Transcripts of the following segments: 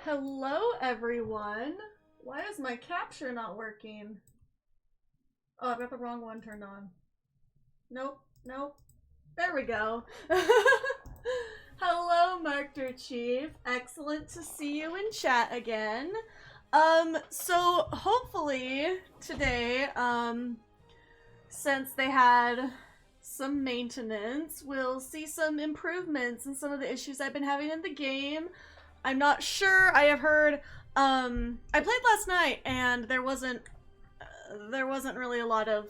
Hello, everyone. Why is my capture not working? Oh, I've got the wrong one turned on. Nope, nope. There we go. Hello, Master Chief. Excellent to see you in chat again. So hopefully today, since they had some maintenance, we'll see some improvements in some of the issues I've been having in the game. I'm not sure. I have heard, I played last night and there wasn't really a lot of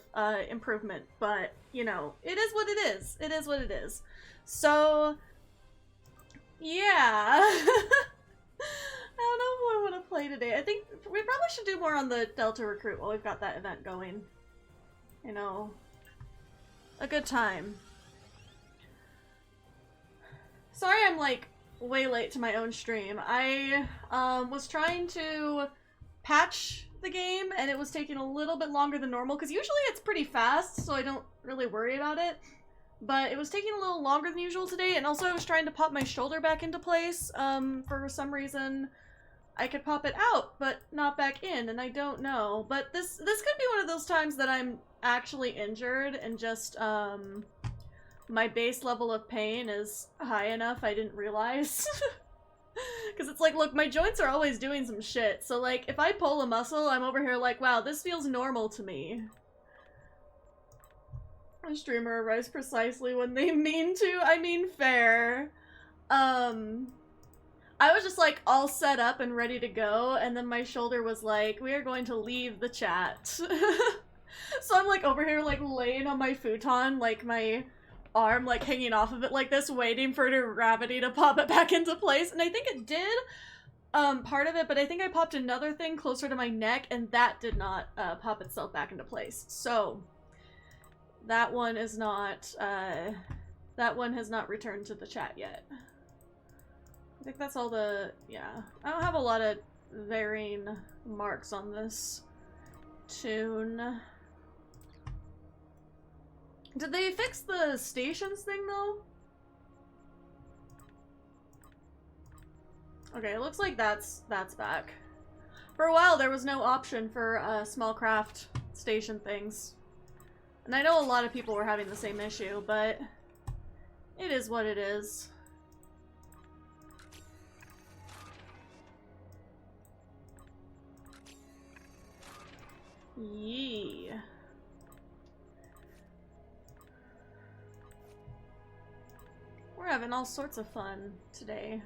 improvement, but you know, it is what it is. It is what it is. So yeah. I don't know who I want to play today. I think we probably should do more on the Delta Recruit while we've got that event going. You know, a good time. Sorry I'm like way late to my own stream. I was trying to patch the game and it was taking a little bit longer than normal because usually it's pretty fast, so I don't really worry about it. But it was taking a little longer than usual today, and also I was trying to pop my shoulder back into place. For some reason I could pop it out, but not back in, and I don't know. But this could be one of those times that I'm actually injured and just, my base level of pain is high enough I didn't realize. Because it's like, look, my joints are always doing some shit, so like, if I pull a muscle, I'm over here like, wow, this feels normal to me. A streamer arrives precisely when they mean to. I mean, fair. I was just like all set up and ready to go, and then my shoulder was like, we are going to leave the chat. So I'm like over here like laying on my futon, like my arm like hanging off of it like this, waiting for the gravity to pop it back into place, and I think it did part of it, but I think I popped another thing closer to my neck and that did not pop itself back into place. So that one is not, that one has not returned to the chat yet. I think that's all the, yeah. I don't have a lot of varying marks on this tune. Did they fix the stations thing though? Okay, it looks like that's back. For a while there was no option for small craft station things. And I know a lot of people were having the same issue, but it is what it is. Yee. We're having all sorts of fun today.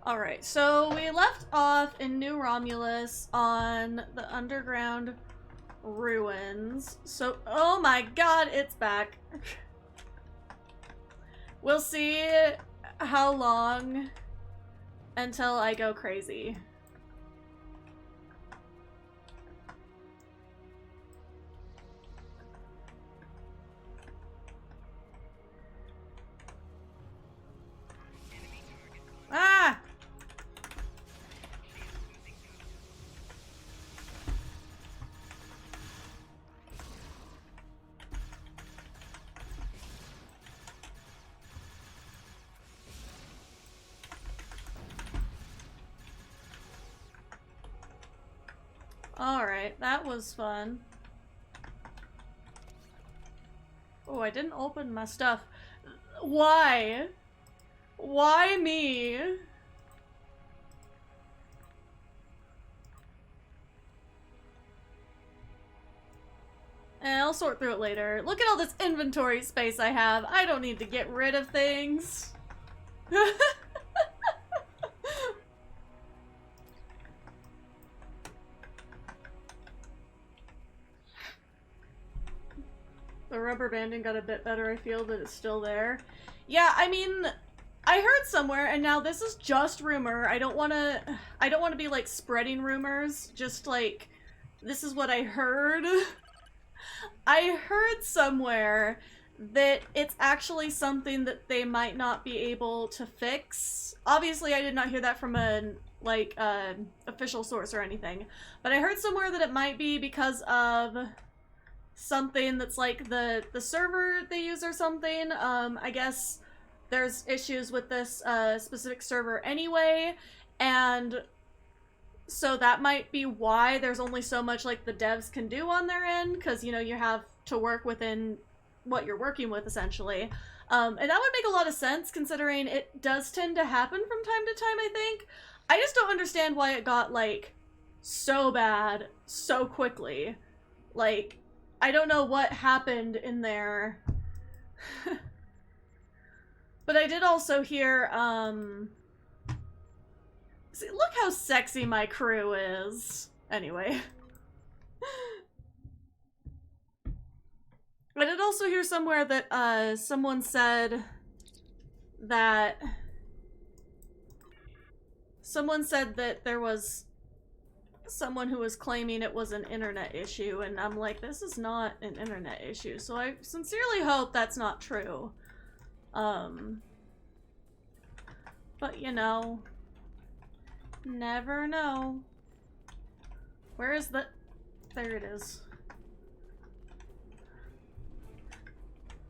Alright, so we left off in New Romulus on the underground ruins. So, oh my god, it's back. We'll see how long until I go crazy. Ah! Alright, that was fun. Oh, I didn't open my stuff. Why? Why me? I'll sort through it later. Look at all this inventory space I have. I don't need to get rid of things. The rubber banding got a bit better, I feel, but it's still there. Yeah, I mean, I heard somewhere, and now this is just rumor. I don't want to be like spreading rumors, just like, this is what I heard. I heard somewhere that it's actually something that they might not be able to fix. Obviously, I did not hear that from an official source or anything, but I heard somewhere that it might be because of something that's like the server they use or something. I guess there's issues with this specific server anyway, and so that might be why there's only so much like the devs can do on their end, because, you know, you have to work within what you're working with, essentially. And that would make a lot of sense, considering it does tend to happen from time to time, I think. I just don't understand why it got, like, so bad so quickly. Like, I don't know what happened in there. But I did also hear, see, look how sexy my crew is. Anyway. I did also hear somewhere that, someone said that there was someone who was claiming it was an internet issue, and I'm like, this is not an internet issue, so I sincerely hope that's not true. But you know, never know. Where is the... There it is.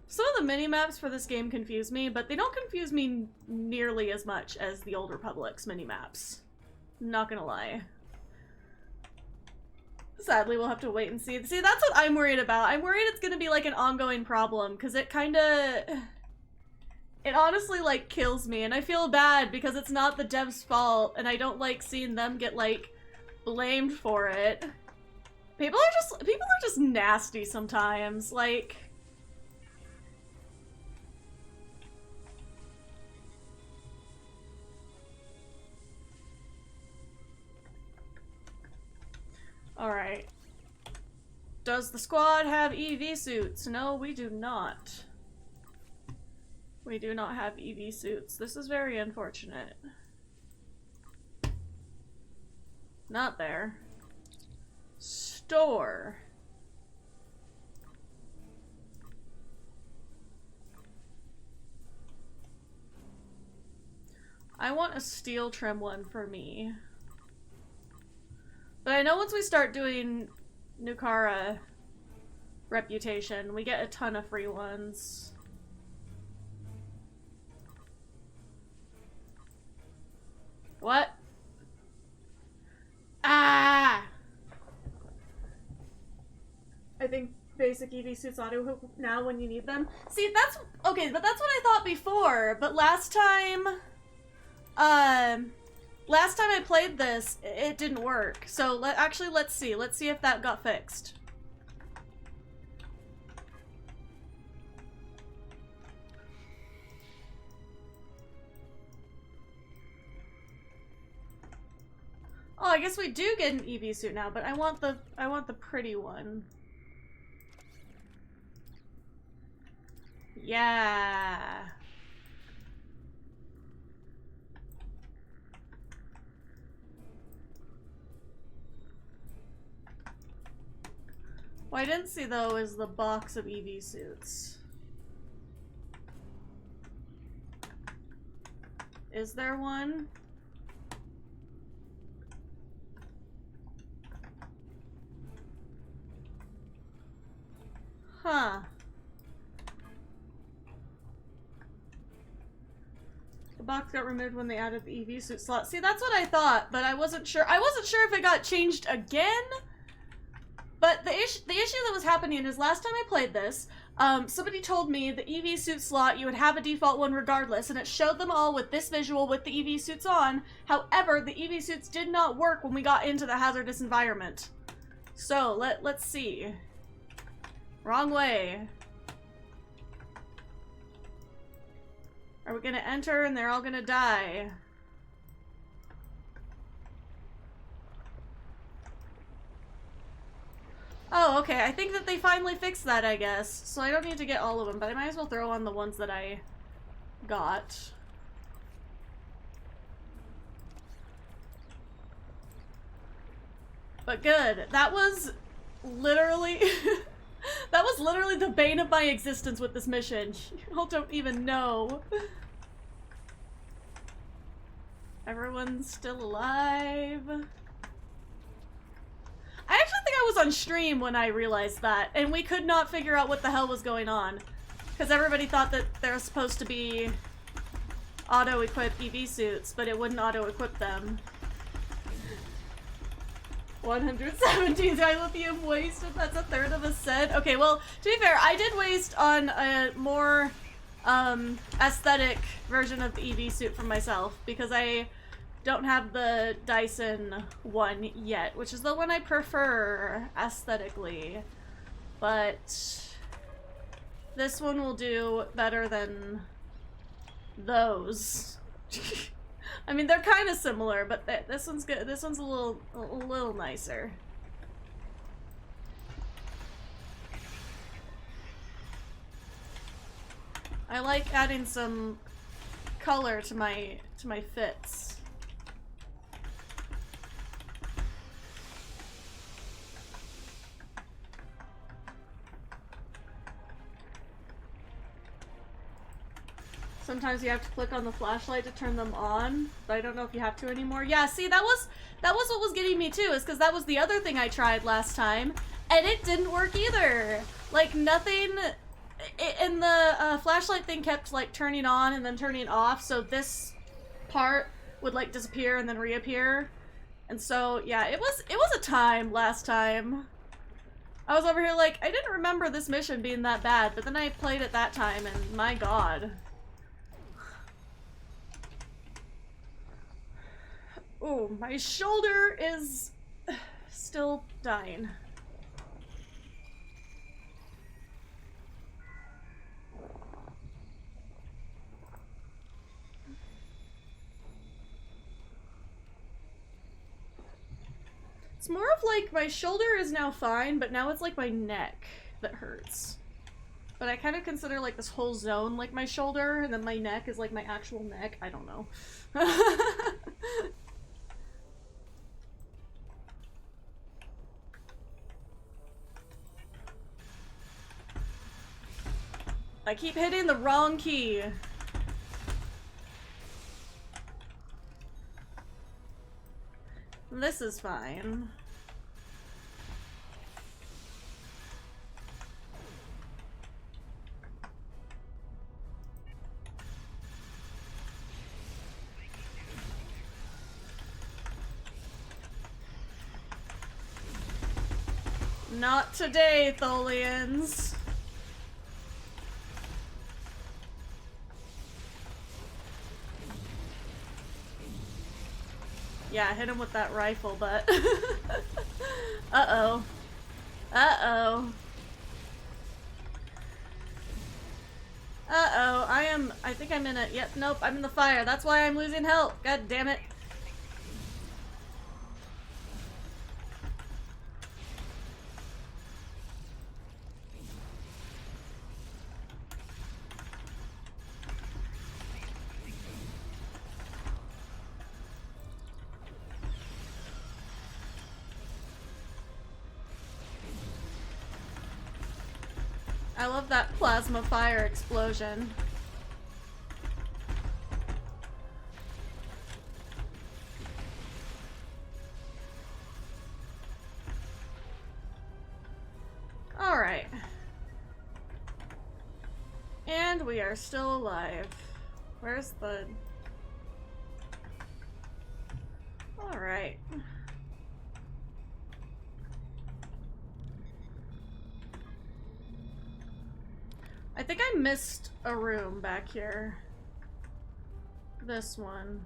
Some of the mini-maps for this game confuse me, but they don't confuse me nearly as much as the Old Republic's mini-maps. Not gonna lie. Sadly, we'll have to wait and see. See, that's what I'm worried about. I'm worried it's gonna be like an ongoing problem, because it kinda... It honestly, like, kills me, and I feel bad because it's not the devs' fault, and I don't like seeing them get, like, blamed for it. People are just nasty sometimes, like... Alright. Does the squad have EV suits? No, we do not. We do not have EV suits. This is very unfortunate. Not there. Store. I want a steel trim one for me. But I know once we start doing Nukara Reputation, we get a ton of free ones. What? Ah! I think basic EV suits auto hook now when you need them. See, that's okay, but that's what I thought before. But last time I played this, it didn't work. So actually, let's see. Let's see if that got fixed. Oh, I guess we do get an EV suit now, but I want the pretty one. Yeah. What I didn't see, though, is the box of EV suits. Is there one? Huh. The box got removed when they added the EV suit slot. See, that's what I thought, but I wasn't sure. I wasn't sure if it got changed again. But the issue that was happening is last time I played this, somebody told me the EV suit slot, you would have a default one regardless, and it showed them all with this visual with the EV suits on. However, the EV suits did not work when we got into the hazardous environment. So, let's see. Wrong way. Are we gonna enter and they're all gonna die? Oh, okay. I think that they finally fixed that, I guess. So I don't need to get all of them, but I might as well throw on the ones that I got. But good. That was literally... that was literally the bane of my existence with this mission. You all don't even know. Everyone's still alive. I actually think I was on stream when I realized that, and we could not figure out what the hell was going on. Because everybody thought that there was supposed to be auto-equip EV suits, but it wouldn't auto-equip them. 117 dilithium wasted. That's a third of a set. Okay, well, to be fair, I did waste on a more aesthetic version of the EV suit for myself because I don't have the Dyson one yet, which is the one I prefer aesthetically. But this one will do better than those. I mean, they're kind of similar, but this one's good. This one's a little nicer. I like adding some color to my fits. Sometimes you have to click on the flashlight to turn them on, but I don't know if you have to anymore. Yeah, see, that was what was getting me too, is because that was the other thing I tried last time, and it didn't work either. Like, nothing, and the flashlight thing kept, like, turning on and then turning off, so this part would, like, disappear and then reappear. And so, yeah, it was a time last time. I was over here like, I didn't remember this mission being that bad, but then I played it that time, and my god. Ooh, my shoulder is still dying. It's more of like my shoulder is now fine, but now it's like my neck that hurts. But I kind of consider like this whole zone like my shoulder, and then my neck is like my actual neck. I don't know. I keep hitting the wrong key. This is fine. Not today, Tholians. Yeah, hit him with that rifle, but... Uh-oh. Uh-oh. Uh-oh, I think I'm in it. Yep, nope, I'm in the fire. That's why I'm losing health. God damn it. I love that plasma fire explosion. Alright. And we are still alive. Where's the... Alright. I think I missed a room back here. This one.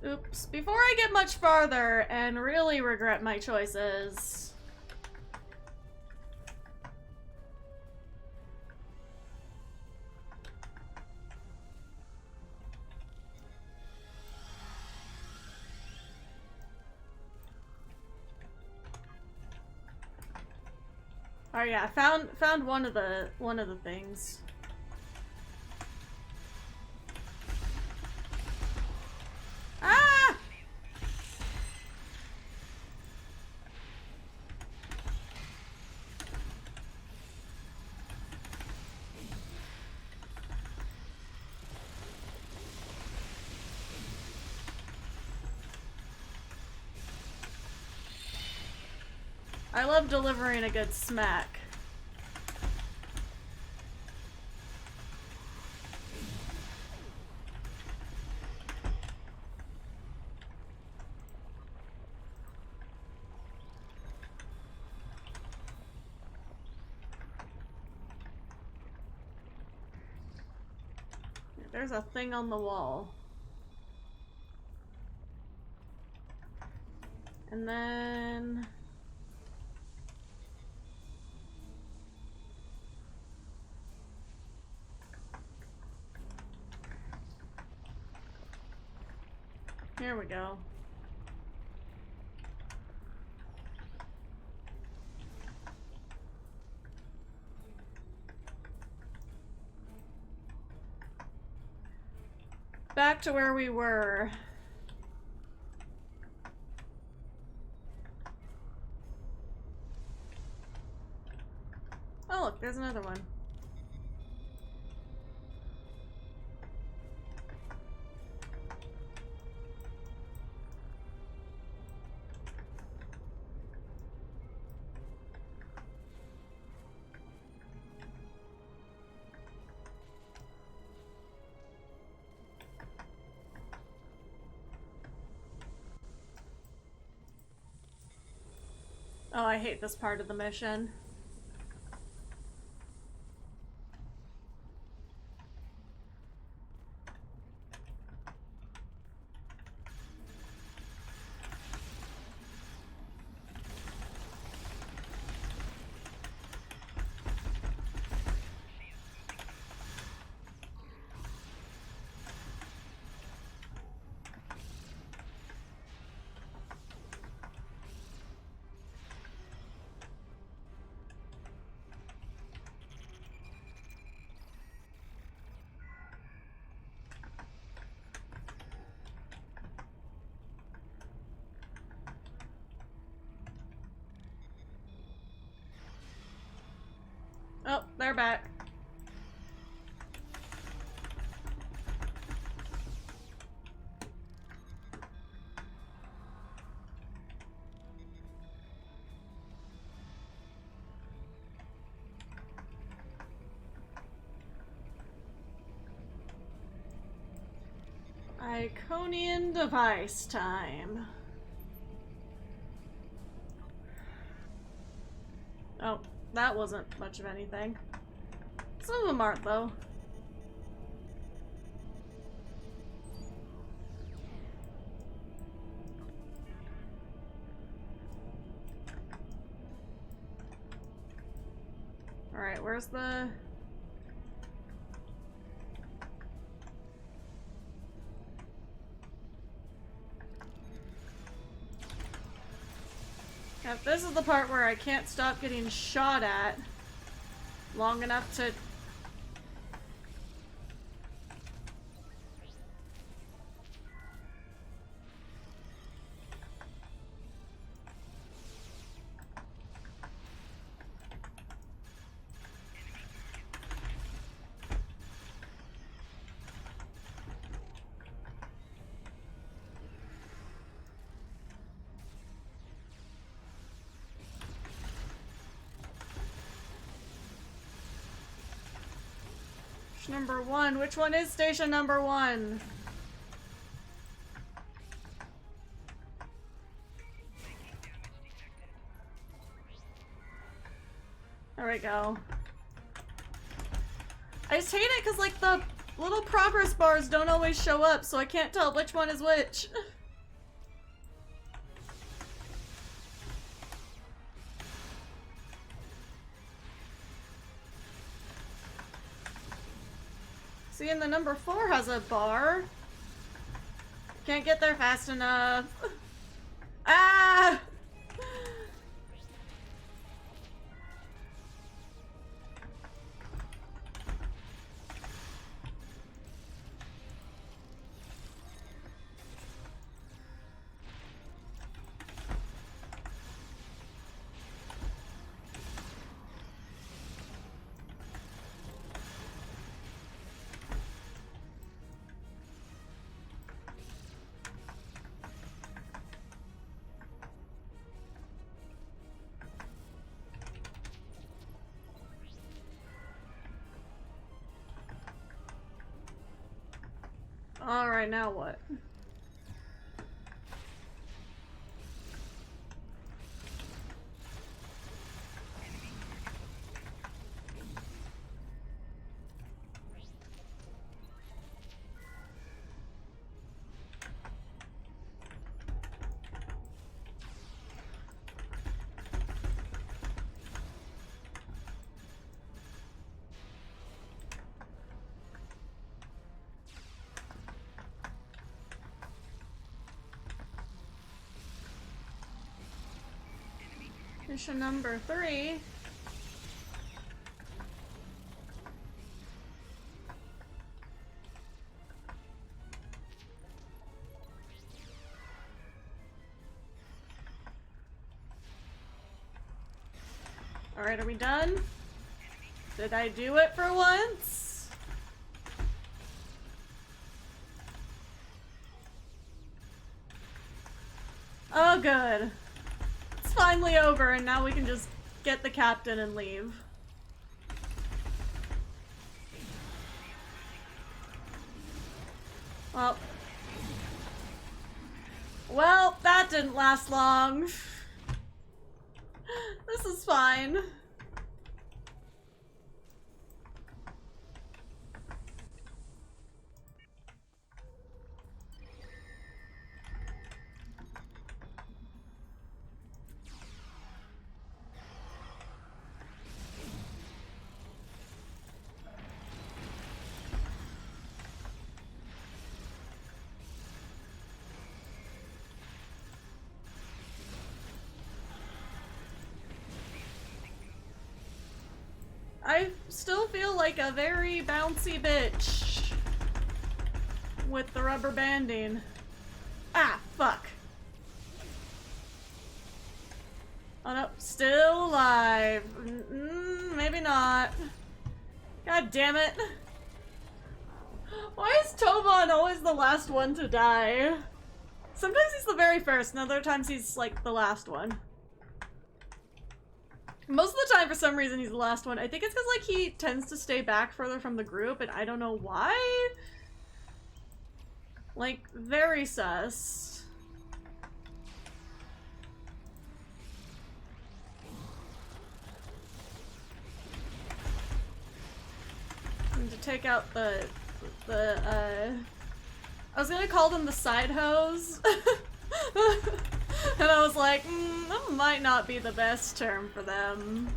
Oops. Before I get much farther and really regret my choices. Oh yeah, I found one of the things. Ah! I love delivering a good smack. there's a thing on the wall. And then... here we go. Back to where we were. Oh, look, there's another one. Oh, I hate this part of the mission. Oh, they're back. Iconian device time. Oh, that wasn't much of anything. Some of them aren't, though. Alright, where's the... Now, this is the part where I can't stop getting shot at long enough to... Number 1. Which one is station number 1? There we go. I just hate it because, like, the little progress bars don't always show up, so I can't tell which one is which. See, and the number 4 has a bar. Can't get there fast enough. Ah! Alright, now what? Mission number 3. Alright, are we done? Did I do it for once? Oh, good. It's finally over, and now we can just get the captain and leave. Well, that didn't last long. This is fine. I still feel like a very bouncy bitch with the rubber banding. Ah, fuck. Oh no, still alive. Maybe not. God damn it. Why is Tobon always the last one to die? Sometimes he's the very first, and other times he's like the last one. Most of the time, for some reason, he's the last one. I think it's because, like, he tends to stay back further from the group, and I don't know why. Like, very sus. And to take out I was gonna call them the side hoes. And I was like, that might not be the best term for them.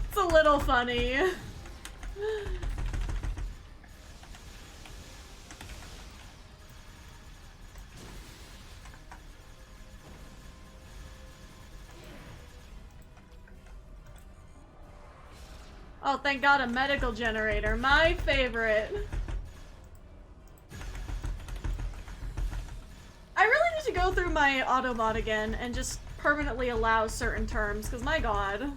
It's a little funny. Oh, thank God, a medical generator. My favorite. I really need to go through my Autobot again and just permanently allow certain terms, because my god.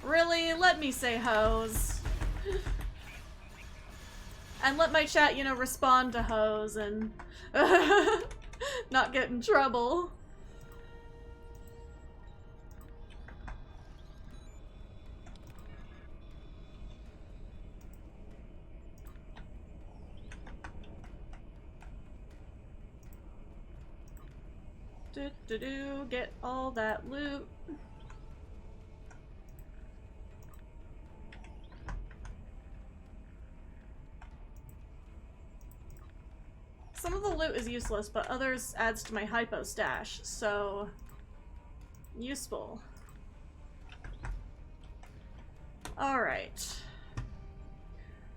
Really? Let me say hoes. And let my chat, you know, respond to hoes and not get in trouble. Get all that loot. Some of the loot is useless, but others adds to my hypo stash, so useful. Alright.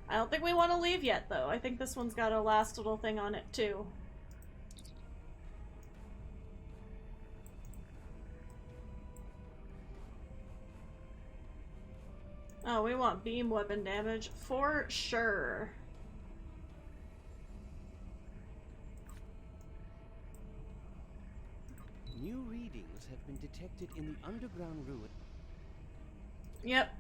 I don't think we want to leave yet, though. I think this one's got a last little thing on it, too. Oh, we want beam weapon damage for sure. New readings have been detected in the underground ruin. Yep.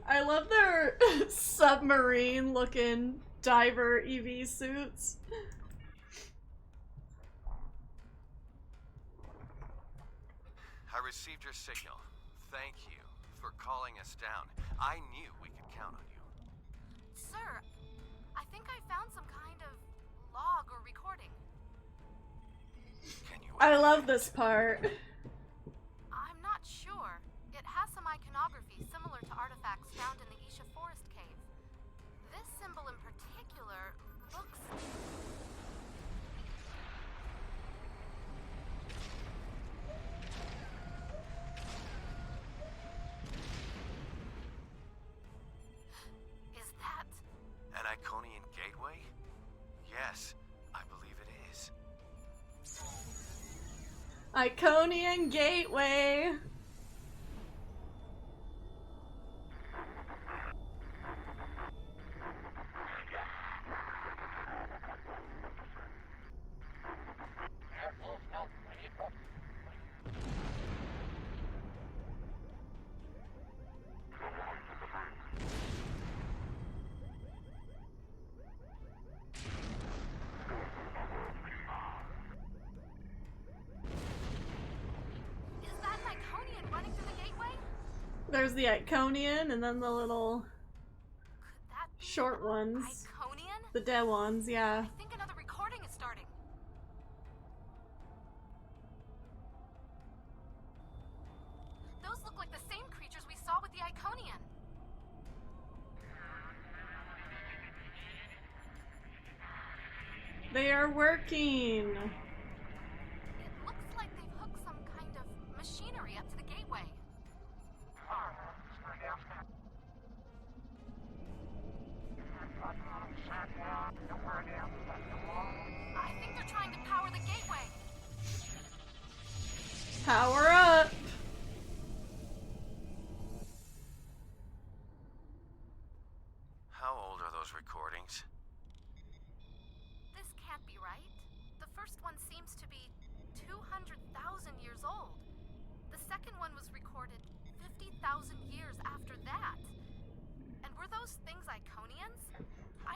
I love their submarine looking diver EV suits. I received your signal. Thank you for calling us down. I knew we could count on you. Sir, I think I found some kind of log or recording. Can you I love this part. I'm not sure. It has some iconography similar to artifacts found in the Isha Forest Cave. This symbol in particular looks... Iconian Gateway. There's the Iconian, and then the little short ones. Iconian? The dead ones, yeah. I think another recording is starting. Those look like the same creatures we saw with the Iconian. They are working. It looks like they've hooked some kind of machinery up to the gateway. I think they're trying to power the gateway. Power up! How old are those recordings? This can't be right. The first one seems to be 200,000 years old. The second one was recorded 50,000 years after that. And were those things Iconians?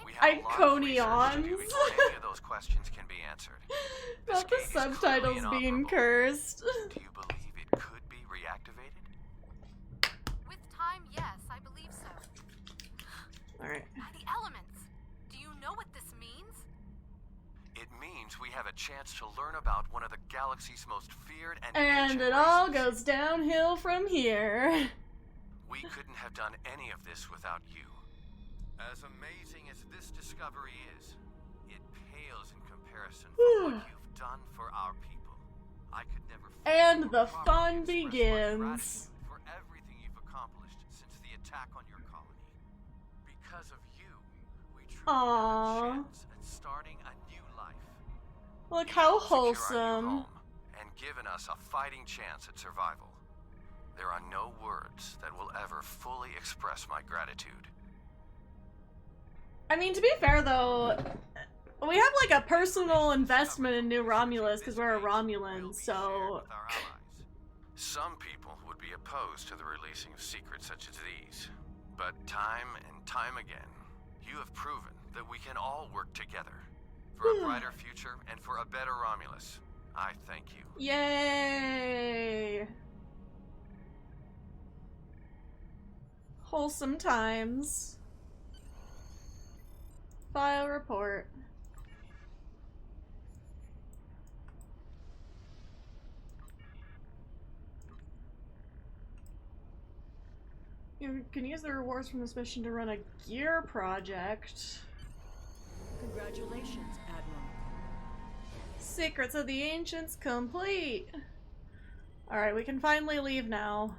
We have a lot of research to do Iconions? before any of those questions can be answered. This Not the gate is clearly subtitles being inoperable. cursed. Do you believe it could be reactivated? With time, yes, I believe so. Alright. By the elements. Do you know what this means? It means we have a chance to learn about one of the galaxy's most feared and And ancient it all races. goes downhill from here. We couldn't have done any of this without you. As amazing as this discovery is, it pales in comparison for what you've done for our people. I could never And the properly fun express my begins. gratitude for everything you've accomplished since the attack on your colony. Because of you, we truly have Aww. a chance at starting a new life. Look how Secure our new wholesome. home and given us a fighting chance at survival. There are no words that will ever fully express my gratitude. I mean, to be fair though, we have like a personal investment in New Romulus because we're a Romulan, so... Some people would be opposed to the releasing of secrets such as these. But time and time again, you have proven that we can all work together. For a brighter future and for a better Romulus. I thank you. Yay! Wholesome times. File report. You can use the rewards from this mission to run a gear project. Congratulations, Admiral. Secrets of the Ancients complete! Alright, we can finally leave now.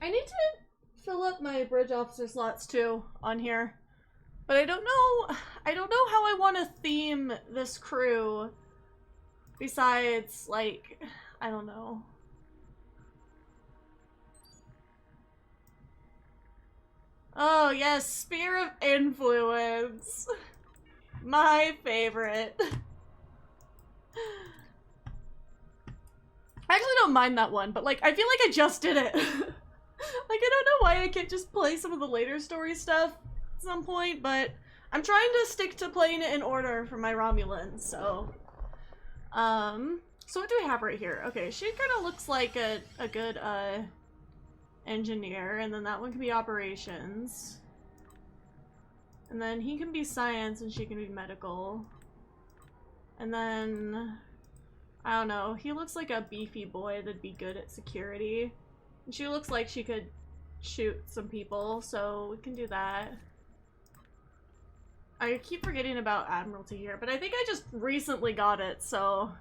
I need to fill up my bridge officer slots too on here. But I don't know how I want to theme this crew besides, like, I don't know. Oh yes, Spear of Influence. My favorite. I actually don't mind that one, but like, I feel like I just did it. Like, I don't know why I can't just play some of the later story stuff at some point, but I'm trying to stick to playing it in order for my Romulans, so. So what do we have right here? Okay, she kind of looks like a good, engineer, and then that one can be operations. And then he can be science, and she can be medical. And then, I don't know, he looks like a beefy boy that'd be good at security. And she looks like she could shoot some people, so we can do that. I keep forgetting about Admiralty here, but I think I just recently got it, so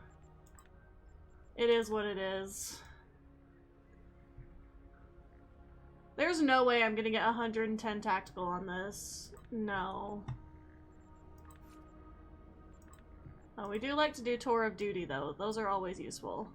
it is what it is. There's no way I'm gonna get 110 tactical on this. No. Oh, we do like to do tour of duty though. Those are always useful.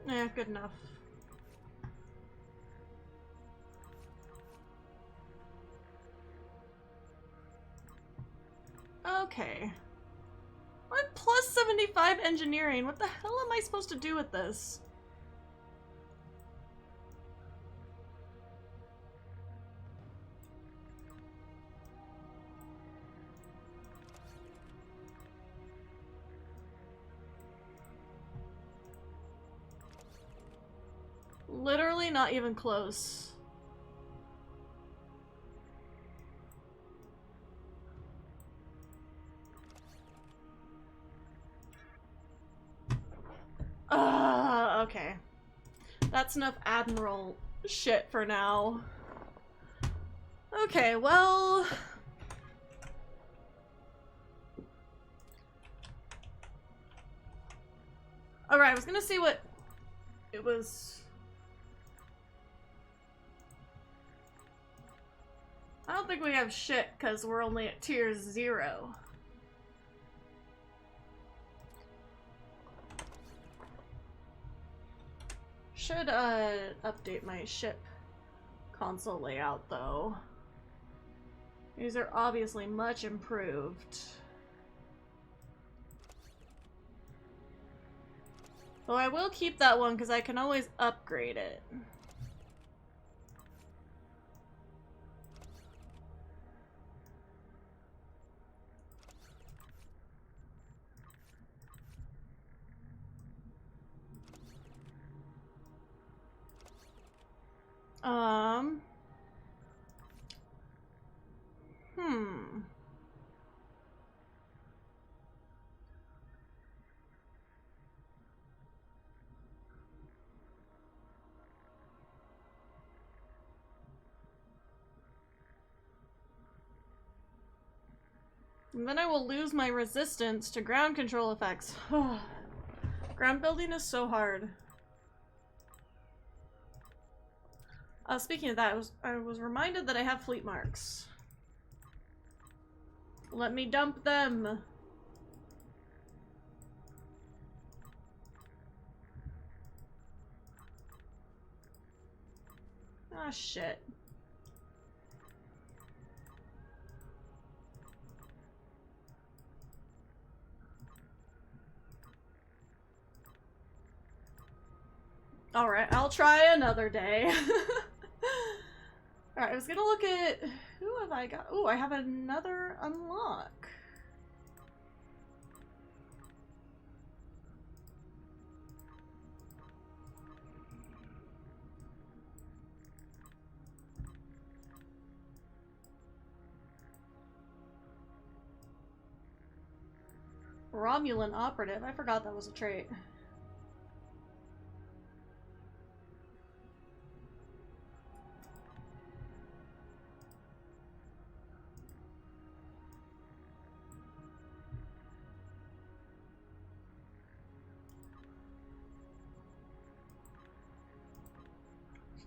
Yeah, good enough. Okay. I'm plus 75 engineering. What the hell am I supposed to do with this? Literally not even close. Okay. That's enough Admiral shit for now. Okay, well... Alright, I was gonna see what it was... I don't think we have shit, because we're only at tier 0. Should, update my ship console layout, though. These are obviously much improved. Though I will keep that one, because I can always upgrade it. And then I will lose my resistance to ground control effects. Ground building is so hard. Speaking of that, I was reminded that I have fleet marks. Let me dump them. Ah, shit. Alright, I'll try another day. Alright, I was gonna look at... Who have I got? Ooh, I have another unlock. Romulan operative. I forgot that was a trait.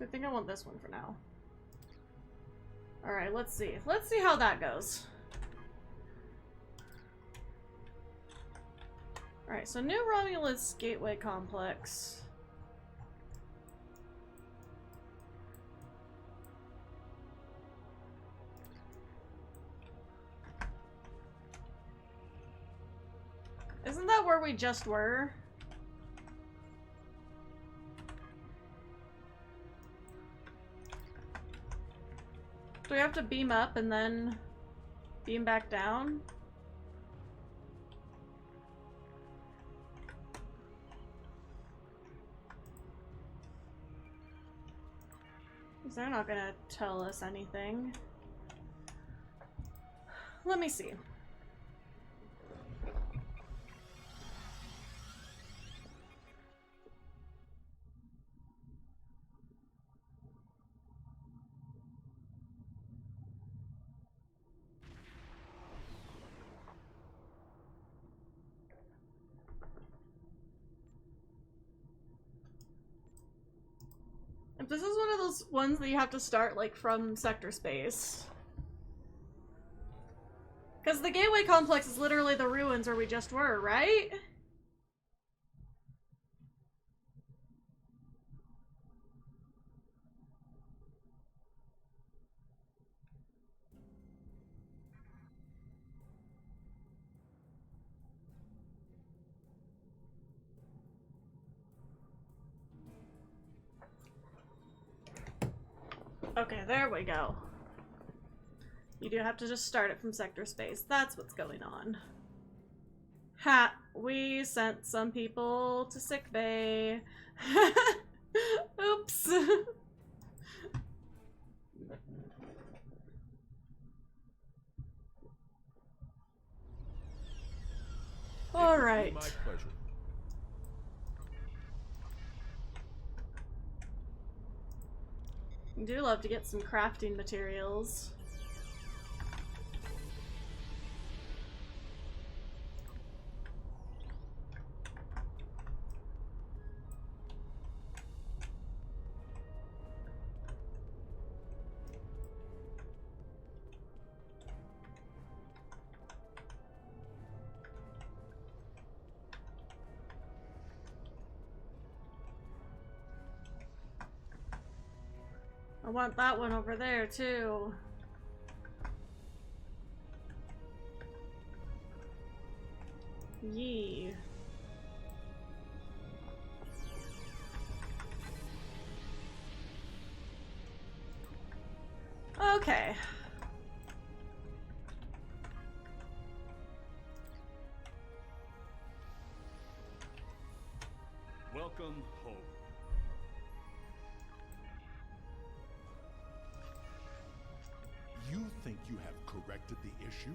I think I want this one for now. Alright, let's see. Let's see how that goes. Alright, so new Romulus Gateway Complex. Isn't that where we just were? Do we have to beam up and then beam back down? 'Cause they're not gonna tell us anything. Let me see. If this is one of those ones that you have to start, like, from sector space. Because the Gateway Complex is literally the ruins where we just were, right? Okay, there we go. You do have to just start it from sector space. That's what's going on. Ha! We sent some people to sickbay. Oops. All right. My pleasure. I do love to get some crafting materials. I want that one over there, too. Yee. Okay. Welcome home. You think you have corrected the issue?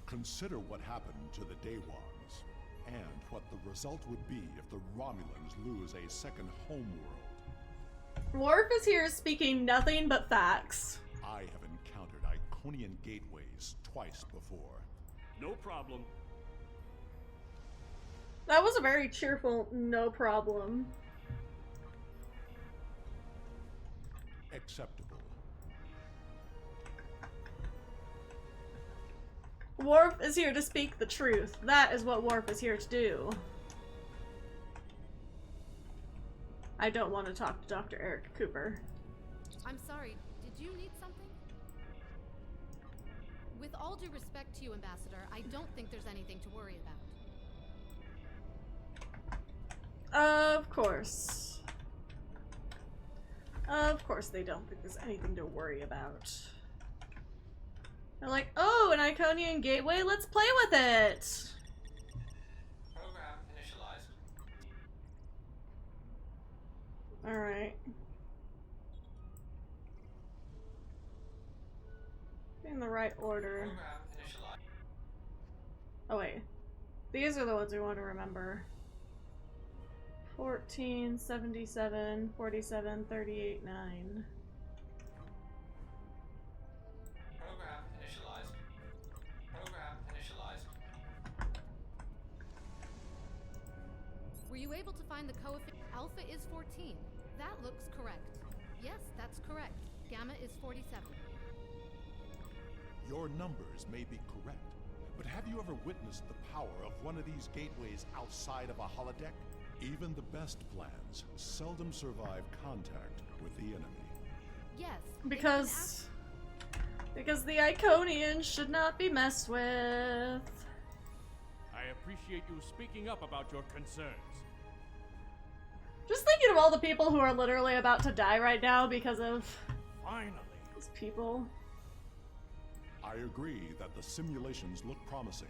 Consider what happened to the Daewons, and what the result would be if the Romulans lose a second homeworld. Worf is here speaking nothing but facts. I have encountered Iconian gateways twice before. No problem. That was a very cheerful no problem. Acceptable. Worf is here to speak the truth. That is what Worf is here to do. I don't want to talk to Dr. Eric Cooper. I'm sorry, did you need something? With all due respect to you, Ambassador, I don't think there's anything to worry about. Of course. Of course they don't think there's anything to worry about. They're like, oh, an Iconian gateway? Let's play with it! Program initialized. Alright. In the right order. Program initialized. Oh wait. These are the ones we want to remember. 14, 77, 47, 38, 9. Program initialized. Program initialized. Were you able to find the coefficient? Alpha is 14. That looks correct. Yes, that's correct. Gamma is 47. Your numbers may be correct, but have you ever witnessed the power of one of these gateways outside of a holodeck? Even the best plans seldom survive contact with the enemy. Yes. Because the Iconians should not be messed with. I appreciate you speaking up about your concerns. Just thinking of all the people who are literally about to die right now because of Finally. these people. I agree that the simulations look promising.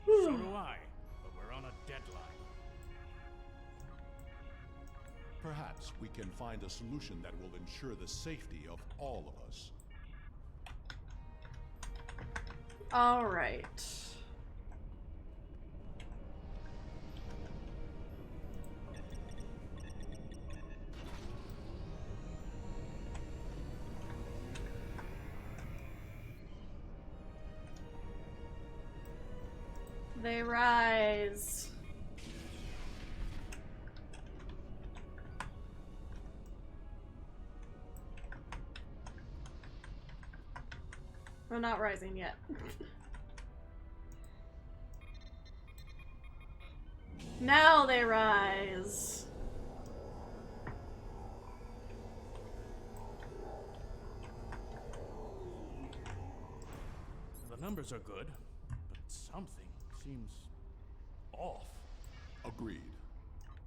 So do I, but we're on a deadline. Perhaps we can find a solution that will ensure the safety of all of us. All right. They rise. We're not rising yet. Now they rise. The numbers are good, but something seems off. Agreed.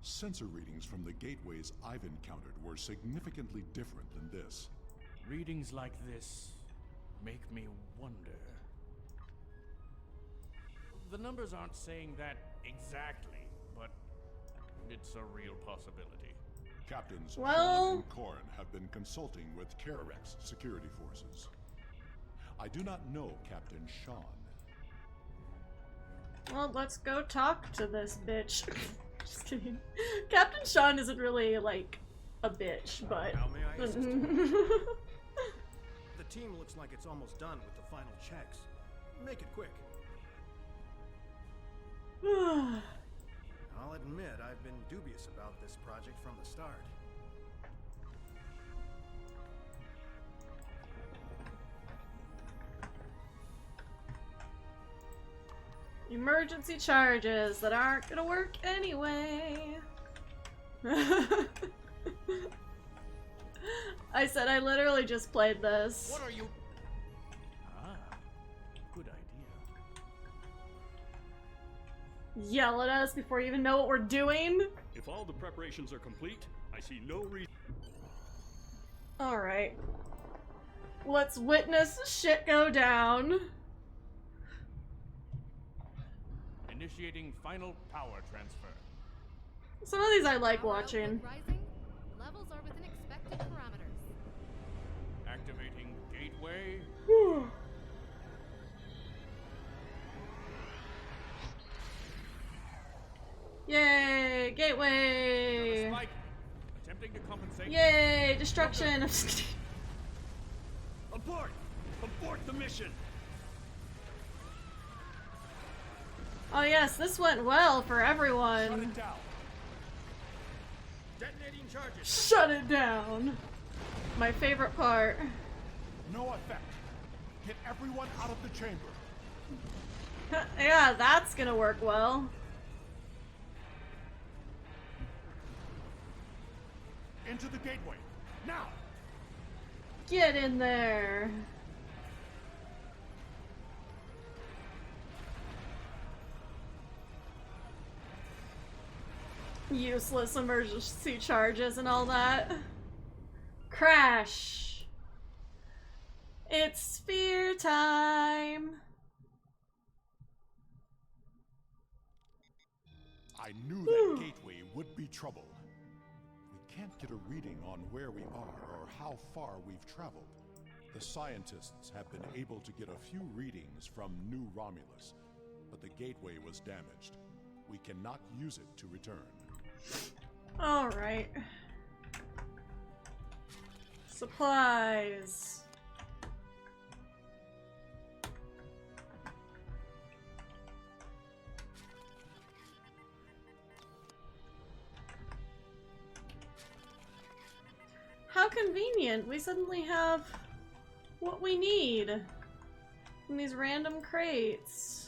Sensor readings from the gateways I've encountered were significantly different than this. Readings like this make me wonder. The numbers aren't saying that exactly, but it's a real possibility. Captains Well- Sean and Corrin have been consulting with Kararek's security forces. I do not know Captain Sean. Well, let's go talk to this bitch. Just kidding. Captain Sean isn't really, like, a bitch, but... How may I assist? The team looks like it's almost done with the final checks. Make it quick. I'll admit I've been dubious about this project from the start. Emergency charges that aren't gonna work anyway. I said I literally just played this. What are you? Ah, good idea. Yell at us before you even know what we're doing? If all the preparations are complete, I see no reason. Alright. Let's witness shit go down. Initiating final power transfer. Some of these I like watching. Rising. Levels are within expected parameters. Activating gateway. Yay! Gateway! Spike. Attempting to compensate. Yay! Destruction! I'm just kidding. Abort! Abort the mission! Oh yes, this went well for Shut everyone. it down. Detonating charges. Shut it down. My favorite part. No effect. Get everyone out of the chamber. Yeah, that's gonna work well. Into the gateway. Now! Get in there. Useless emergency charges and all that. Crash. It's spear time. I knew that gateway would be trouble. We can't get a reading on where we are or how far we've traveled. The scientists have been able to get a few readings from New Romulus, but the gateway was damaged. We cannot use it to return. Alright. Supplies. How convenient. We suddenly have what we need in these random crates.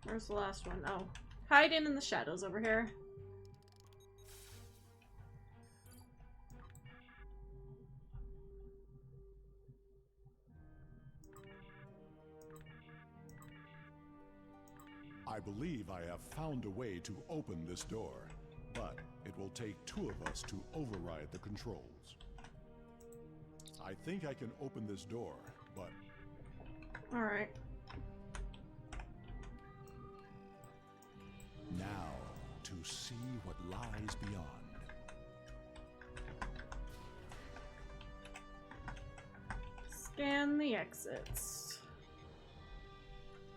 Where's the last one? Oh. Hiding in the shadows over here. I believe I have found a way to open this door, but it will take two of us to override the controls. I think I can open this door, but... Alright. Now, to see what lies beyond. Scan the exits.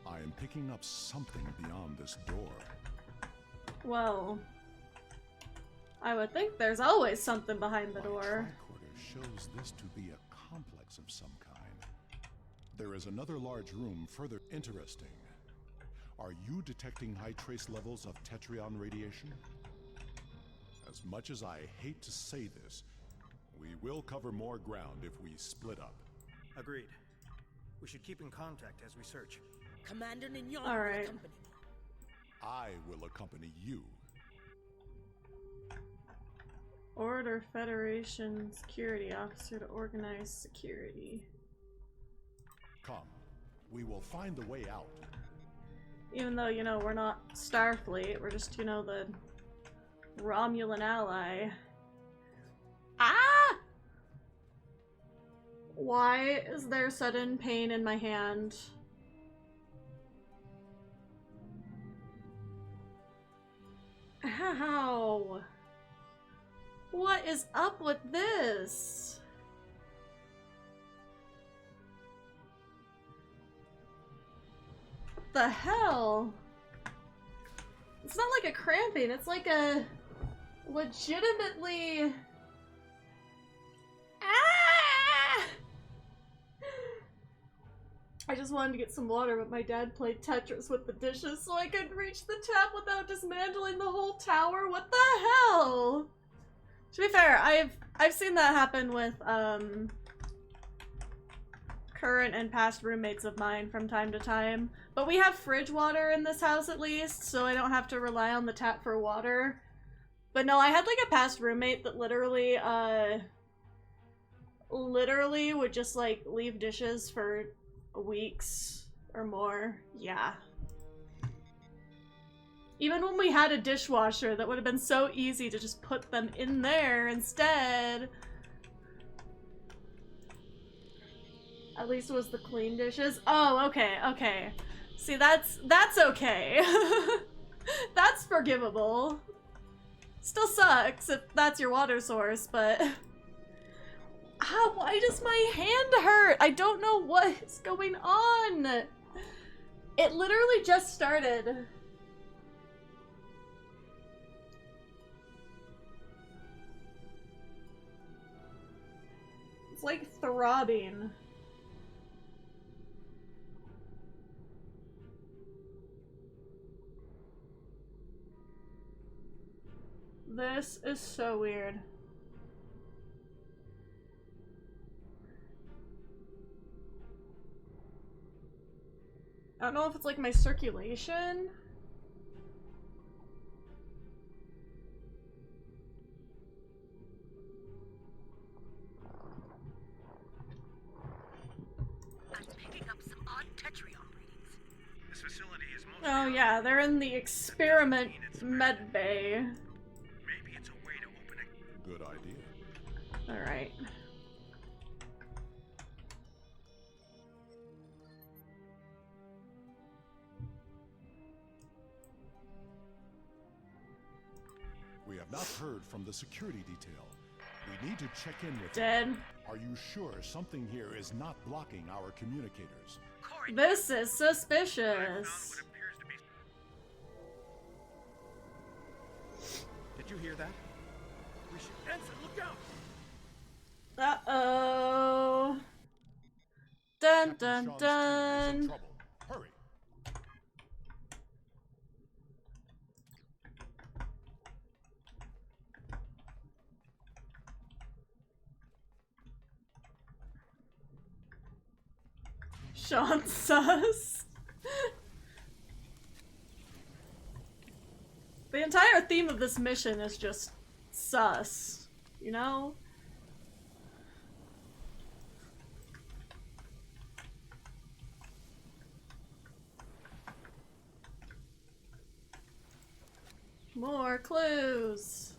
I am picking up something beyond this door. Well, I would think there's always something behind the My door. tricorder shows this to be a complex of some kind. There is another large room further interesting. Are you detecting high trace levels of Tetrion radiation? As much as I hate to say this, we will cover more ground if we split up. Agreed. We should keep in contact as we search. Commander Nignon All will right. accompany me. I will accompany you. Order Federation Security Officer to organize security. Come, we will find the way out. Even though, you know, we're not Starfleet, we're just, you know, the Romulan ally. Ah! Why is there sudden pain in my hand? How? What is up with this? What the hell? It's not like a cramping, it's like a legitimately... Ah! I just wanted to get some water, but my dad played Tetris with the dishes so I couldn't reach the tap without dismantling the whole tower. What the hell? To be fair, I've seen that happen with current and past roommates of mine from time to time. But we have fridge water in this house at least, so I don't have to rely on the tap for water. But no, I had like a past roommate that literally would just like leave dishes for weeks or more. Yeah. Even when we had a dishwasher, that would have been so easy to just put them in there instead. At least it was the clean dishes. Oh, okay, okay. See, that's okay. That's forgivable. Still sucks if that's your water source, but... Ah, why does my hand hurt? I don't know what is going on. It literally just started. It's like throbbing. This is so weird. I don't know if it's like my circulation. I'm picking up some odd Tetrion readings. This facility is mostly... Oh yeah, they're in the experiment med bay. Maybe it's a way to open a... Good idea. Alright. We have not heard from the security detail. We need to check in with Dead. them. Are you sure something here is not blocking our communicators? Corey, This is suspicious. appears to be... Did you hear that? We should... Ensign, look out! Uh-oh. Dun Captain dun Sean's team is in dun. trouble. Hurry. Sean sus. The entire theme of this mission is just sus, you know? More clues.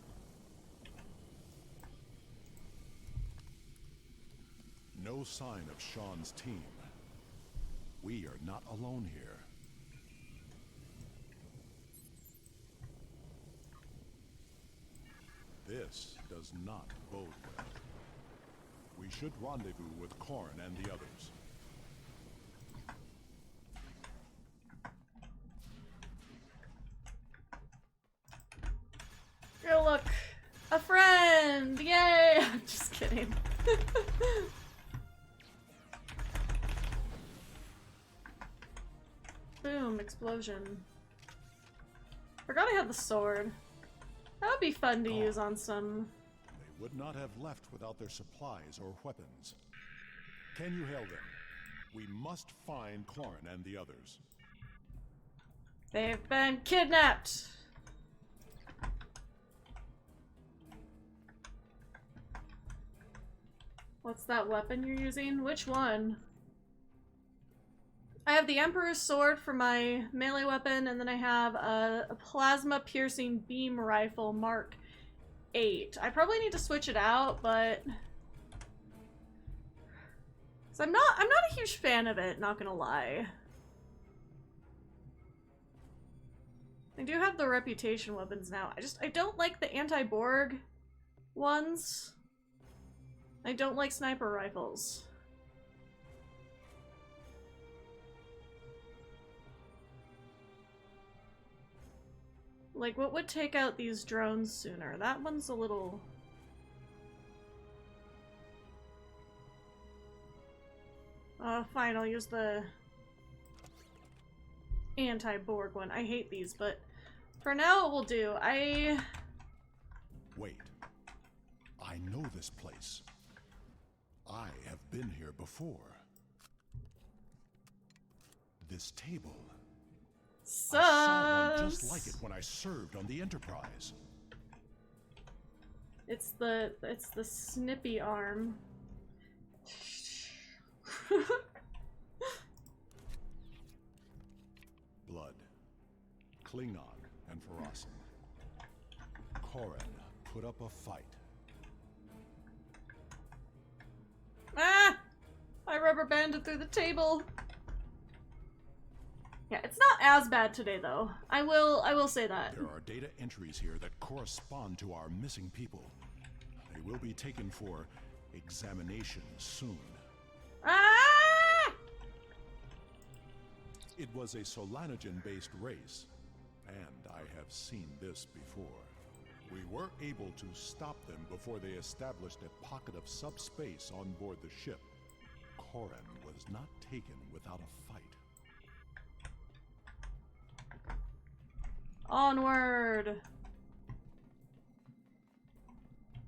No sign of Sean's team. We are not alone here. This does not bode well. We should rendezvous with Corrin and the others. Go look. A friend! Yay! I'm just kidding. Boom, explosion. Forgot I had the sword. That would be fun to use on some... They would not have left without their supplies or weapons. Can you hail them? We must find Corrin and the others. They've been kidnapped! What's that weapon you're using? Which one? I have the Emperor's Sword for my melee weapon, and then I have a plasma-piercing beam rifle Mark 8. I probably need to switch it out, but... 'cause I'm not a huge fan of it, not gonna lie. I do have the reputation weapons now. I don't like the anti-Borg ones. I don't like sniper rifles. Like, what would take out these drones sooner? That one's a little... fine, I'll use the anti-Borg one. I hate these, but for now it will do. Wait. I know this place. I have been here before. This table. Sus. I saw one just like it when I served on the Enterprise. It's the snippy arm. Blood. Klingon and Pharosan. Corrin put up a fight. Ah! I rubber banded through the table. Yeah, it's not as bad today though. I will say that. There are data entries here that correspond to our missing people. They will be taken for examination soon. Ah! It was a Solanogen-based race, and I have seen this before. We were able to stop them before they established a pocket of subspace on board the ship. Corrin was not taken without a fight. Onward!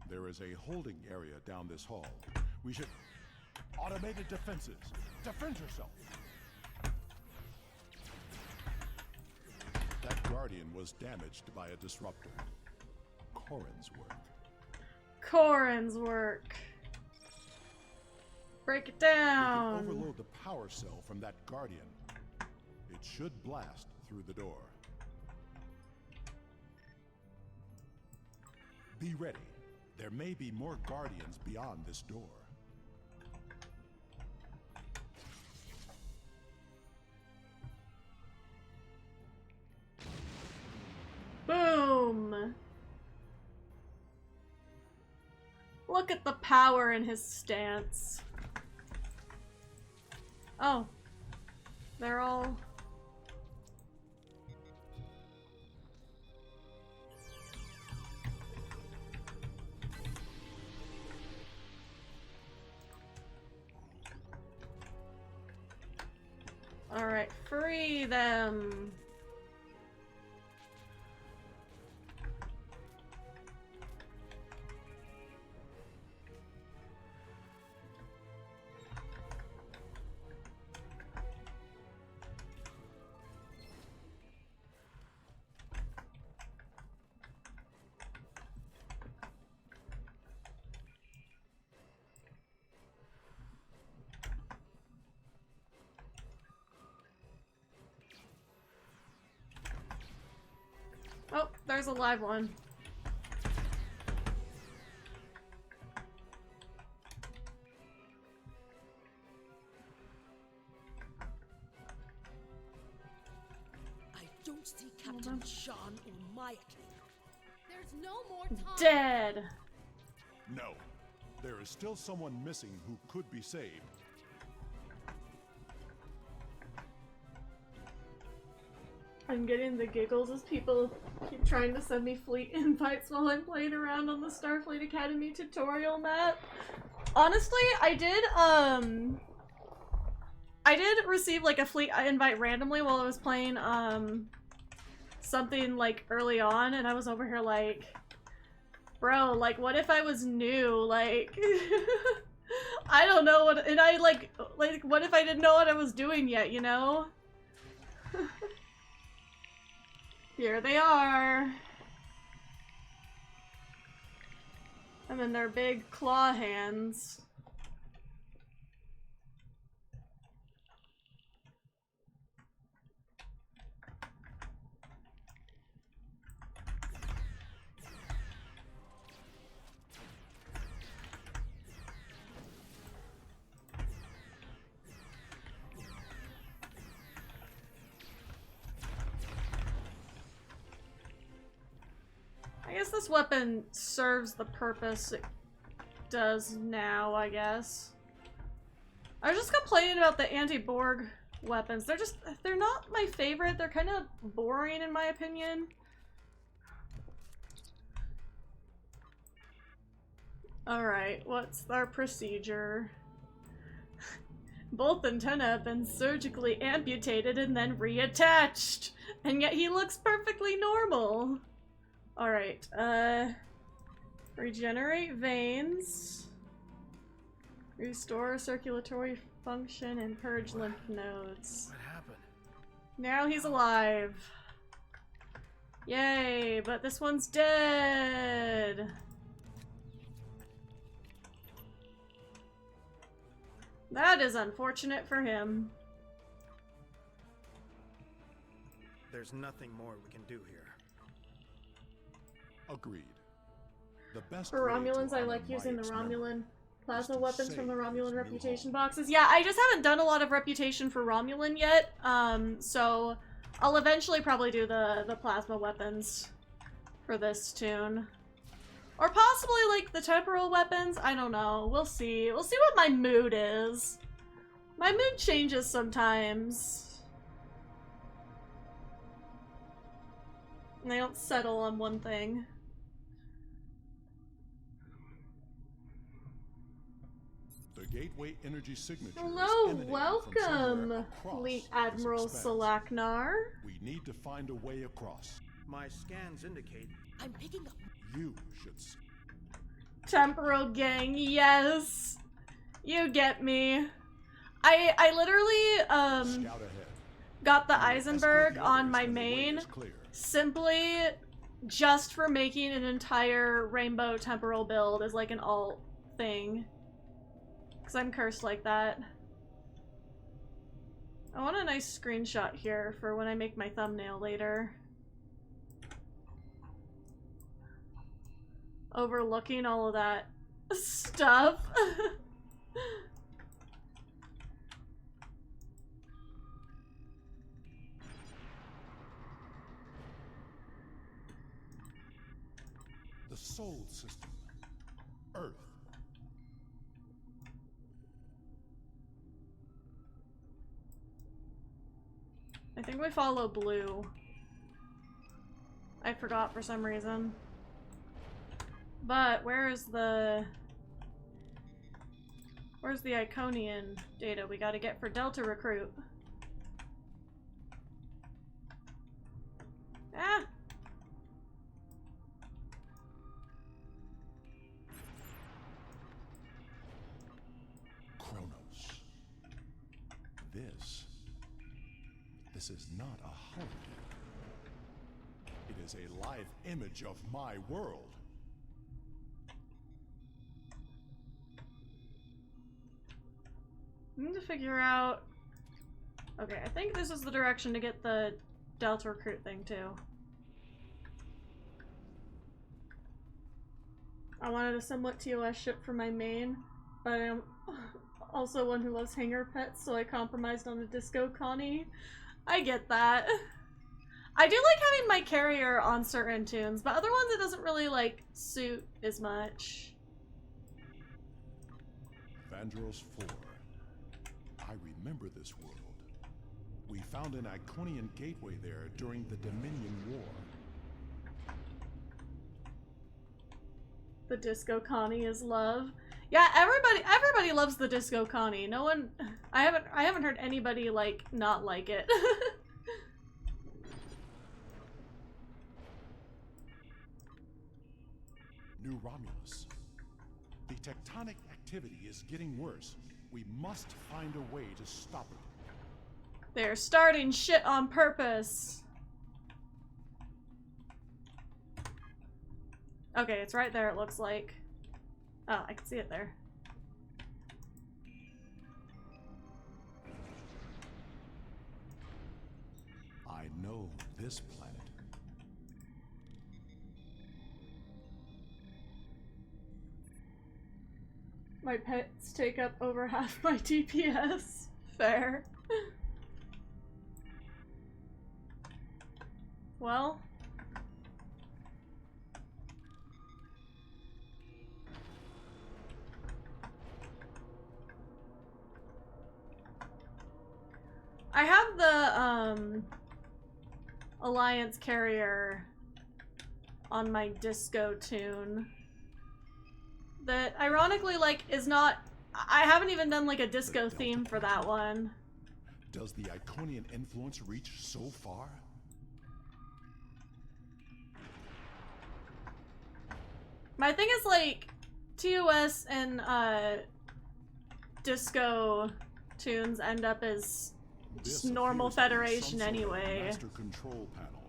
There is a holding area down this hall. We should... Automated defenses! Defend yourself! That Guardian was damaged by a disruptor. Corrin's work. Corrin's work. Break it We down. can overload the power cell from that Guardian. It should blast through the door. Be ready. There may be more Guardians beyond this door. Boom! Look at the power in his stance. Oh. They're all... Alright, free them! there's a live one. I don't see Captain Sean or Maya. There's no more time. Dead. No. There is still someone missing who could be saved. I'm getting the giggles as people keep trying to send me fleet invites while I'm playing around on the Starfleet Academy tutorial map. Honestly, I did receive like a fleet invite randomly while I was playing something like early on, and I was over here like, bro, like what if I was new? Like I don't know what, and I like what if I didn't know what I was doing yet, you know? Here they are. And then their big claw hands. I guess this weapon serves the purpose it does now, I guess. I was just complaining about the anti-Borg weapons. They're not my favorite. They're kind of boring in my opinion. Alright, what's our procedure? Both antennae have been surgically amputated and then reattached, and yet he looks perfectly normal. Alright, regenerate veins, restore circulatory function, and purge lymph nodes. What happened? Now he's alive. Yay, but this one's dead. That is unfortunate for him. There's nothing more we can do here. Agreed. The best For way to Romulans, I honor like using the Maya's Romulan memory plasma is to weapons from the save Romulan his new reputation home. boxes. Yeah, I just haven't done a lot of reputation for Romulan yet, so I'll eventually probably do the plasma weapons for this tune. Or possibly, like, the temporal weapons? I don't know. We'll see. We'll see what my mood is. My mood changes sometimes. And I don't settle on one thing. The gateway energy signature is Hello, emanating from welcome, somewhere across Fleet this Admiral expanse. Salaknar. We need to find a way across. My scans indicate I'm picking up. You should see. Temporal gang, yes. You get me. I literally, Scout ahead. got the We will Eisenberg escort the on others my when the way main is clear. simply just for making an entire rainbow temporal build as like an alt thing. Because I'm cursed like that. I want a nice screenshot here for when I make my thumbnail later. Overlooking all of that stuff. The Sol system. Earth. I think we follow blue. I forgot for some reason. But where's the Iconian data we gotta get for Delta Recruit? Ah! Kronos. This is not a hologram. It is a live image of my world. I need to figure out... Okay, I think this is the direction to get the Delta Recruit thing too. I wanted a somewhat TOS ship for my main, but I am also one who loves hanger pets, so I compromised on a Disco Connie. I get that. I do like having my carrier on certain tunes, but other ones it doesn't really, like, suit as much. Vandros 4. I remember this world. We found an Iconian gateway there during the Dominion War. The Disco Connie is love. Yeah, everybody loves the Disco Connie. No one, I haven't heard anybody, like, not like it. New Romulus. The tectonic activity is getting worse. We must find a way to stop it. They're starting shit on purpose. Okay, it's right there, it looks like. Oh, I can see it there. I know this planet. My pets take up over half my DPS. Fair. Well. I have the, Alliance carrier on my disco tune that ironically, like, is not... I haven't even done, like, a disco theme for that one. Does the Iconian influence reach so far? My thing is, like, TOS and, disco tunes end up as just normal Federation anyway. Master control panel.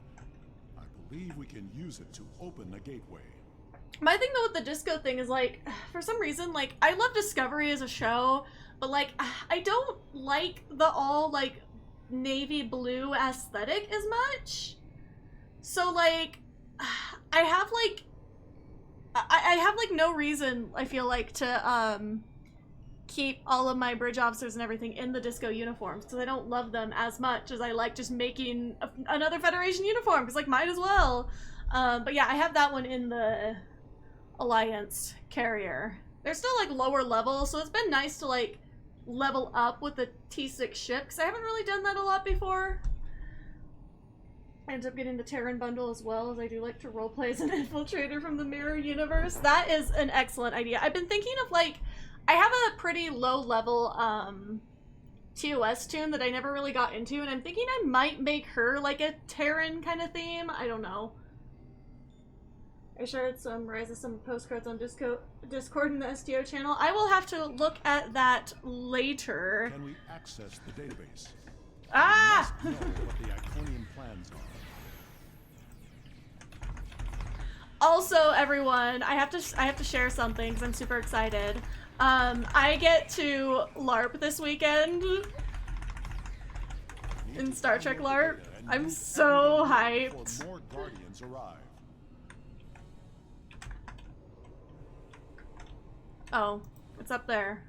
I believe we can use it to open a gateway. My thing though with the disco thing is like, for some reason, like, I love Discovery as a show, but like, I don't like the all like navy blue aesthetic as much. So like, I have like no reason, I feel like, to keep all of my bridge officers and everything in the disco uniforms, because I don't love them as much as I like just making another Federation uniform, because like, might as well. But yeah, I have that one in the Alliance carrier. They're still like lower level, so it's been nice to like level up with the T6 ship, because I haven't really done that a lot before. I ended up getting the Terran bundle as well, as I do like to roleplay as an infiltrator from the mirror universe. That is an excellent idea. I've been thinking of like, I have a pretty low level TOS tune that I never really got into, and I'm thinking I might make her like a Terran kind of theme. I don't know. I shared some postcards on Discord in the STO channel. I will have to look at that later. Can we access the database? Ah! We must know what the Iconian plans are. Also, everyone, I have to share something because I'm super excited. I get to LARP this weekend in Star Trek LARP. I'm so hyped. More Guardians arrive. Oh, it's up there.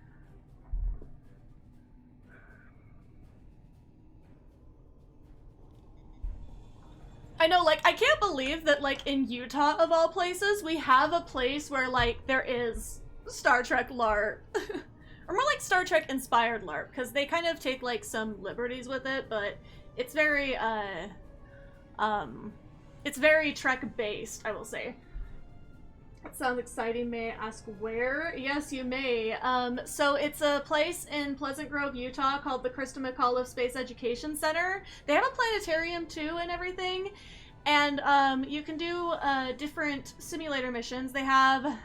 I know, like, I can't believe that, like, in Utah, of all places, we have a place where, like, there is Star Trek LARP. Or more like Star Trek inspired LARP, because they kind of take, like, some liberties with it, but it's very, it's very Trek-based, I will say. That sounds exciting. May I ask where? Yes, you may. So it's a place in Pleasant Grove, Utah called the Krista McAuliffe Space Education Center. They have a planetarium too and everything. And you can do different simulator missions. They have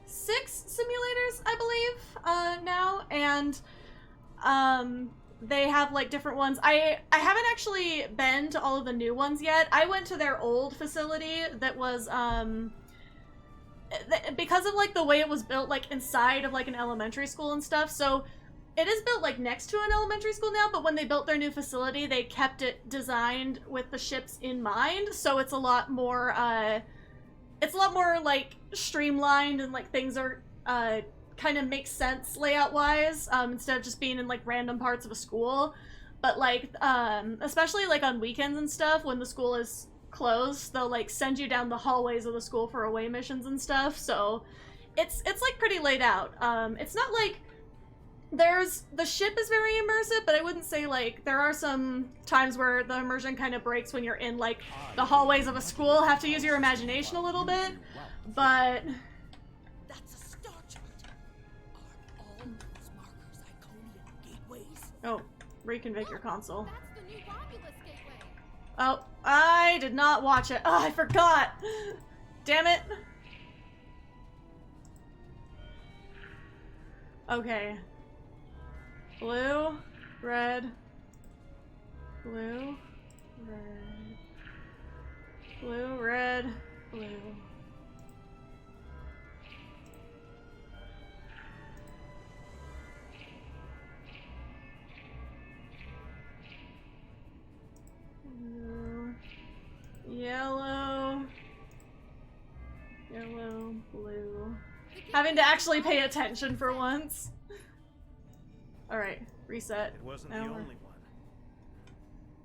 6 simulators, I believe, now. And they have like different ones. I haven't actually been to all of the new ones yet. I went to their old facility that was because of like the way it was built, like inside of like an elementary school and stuff, so it is built like next to an elementary school now, but when they built their new facility they kept it designed with the ships in mind, so it's a lot more it's a lot more like streamlined and like things are kind of make sense layout wise, instead of just being in like random parts of a school. But like especially like on weekends and stuff when the school is closed, they'll like send you down the hallways of the school for away missions and stuff. So it's like pretty laid out. It's not like the ship is very immersive, but I wouldn't say like there are some times where the immersion kind of breaks when you're in like the hallways of a school. Have to use your imagination a little bit, but That's a star chart. Are all those markers Iconian gateways? oh, reconfigure your console. That's the new Romulus gateway. Oh, I did not watch it. Oh, I forgot. Damn it. Okay. Blue, red, blue, red, blue, red, blue. Blue, yellow, yellow, blue. Having to actually pay attention for once. Alright, reset. It wasn't Now the we're- only one.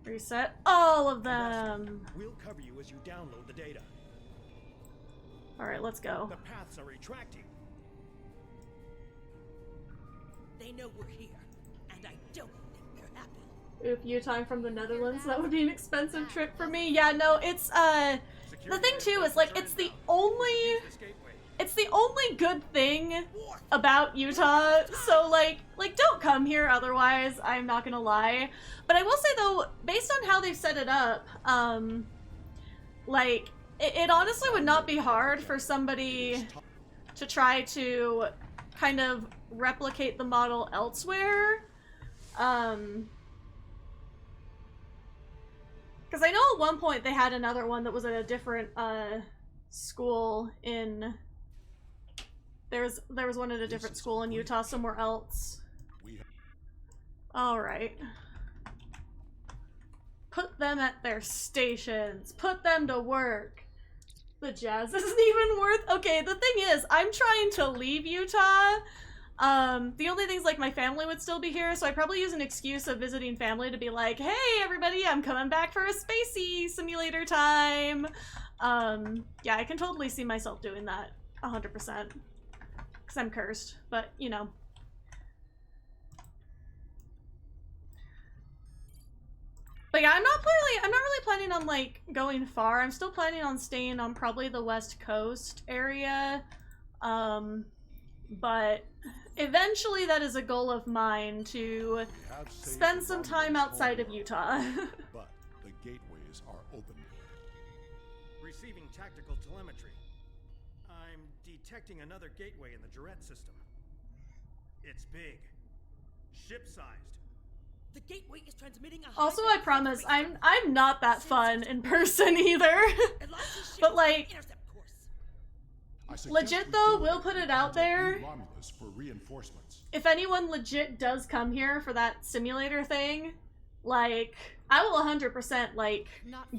Reset all of And that's them. it. We'll cover you as you download the data. Alright, let's go. The paths are retracting. They know we're here, and I don't think they're happy. If you time from the Netherlands, that would be an expensive trip for me. Yeah, no, it's the thing too is like it's the only good thing about Utah. So like don't come here otherwise, I'm not gonna lie. But I will say though, based on how they've set it up, like it honestly would not be hard for somebody to try to kind of replicate the model elsewhere. Because I know at one point they had another one that was at a different school in. There was one at a different school in Utah somewhere else. All right. Put them at their stations. Put them to work. The Jazz isn't even worth. Okay, the thing is, I'm trying to leave Utah. The only thing's like my family would still be here, so I'd probably use an excuse of visiting family to be like, hey everybody, I'm coming back for a spacey simulator time. Yeah, I can totally see myself doing that 100%. Because I'm cursed, but you know. But yeah, I'm not really planning on like going far. I'm still planning on staying on probably the West Coast area. But eventually that is a goal of mine to spend some time outside of Utah. But the gateways are open. Receiving tactical telemetry. I'm detecting another gateway in the Durette system. It's big. Ship-sized. The gateway is transmitting a Also, I promise, I'm not that fun in person either. But like, legit though, we'll put it out there. Romulus for reinforcements. If anyone legit does come here for that simulator thing, like, I will 100% like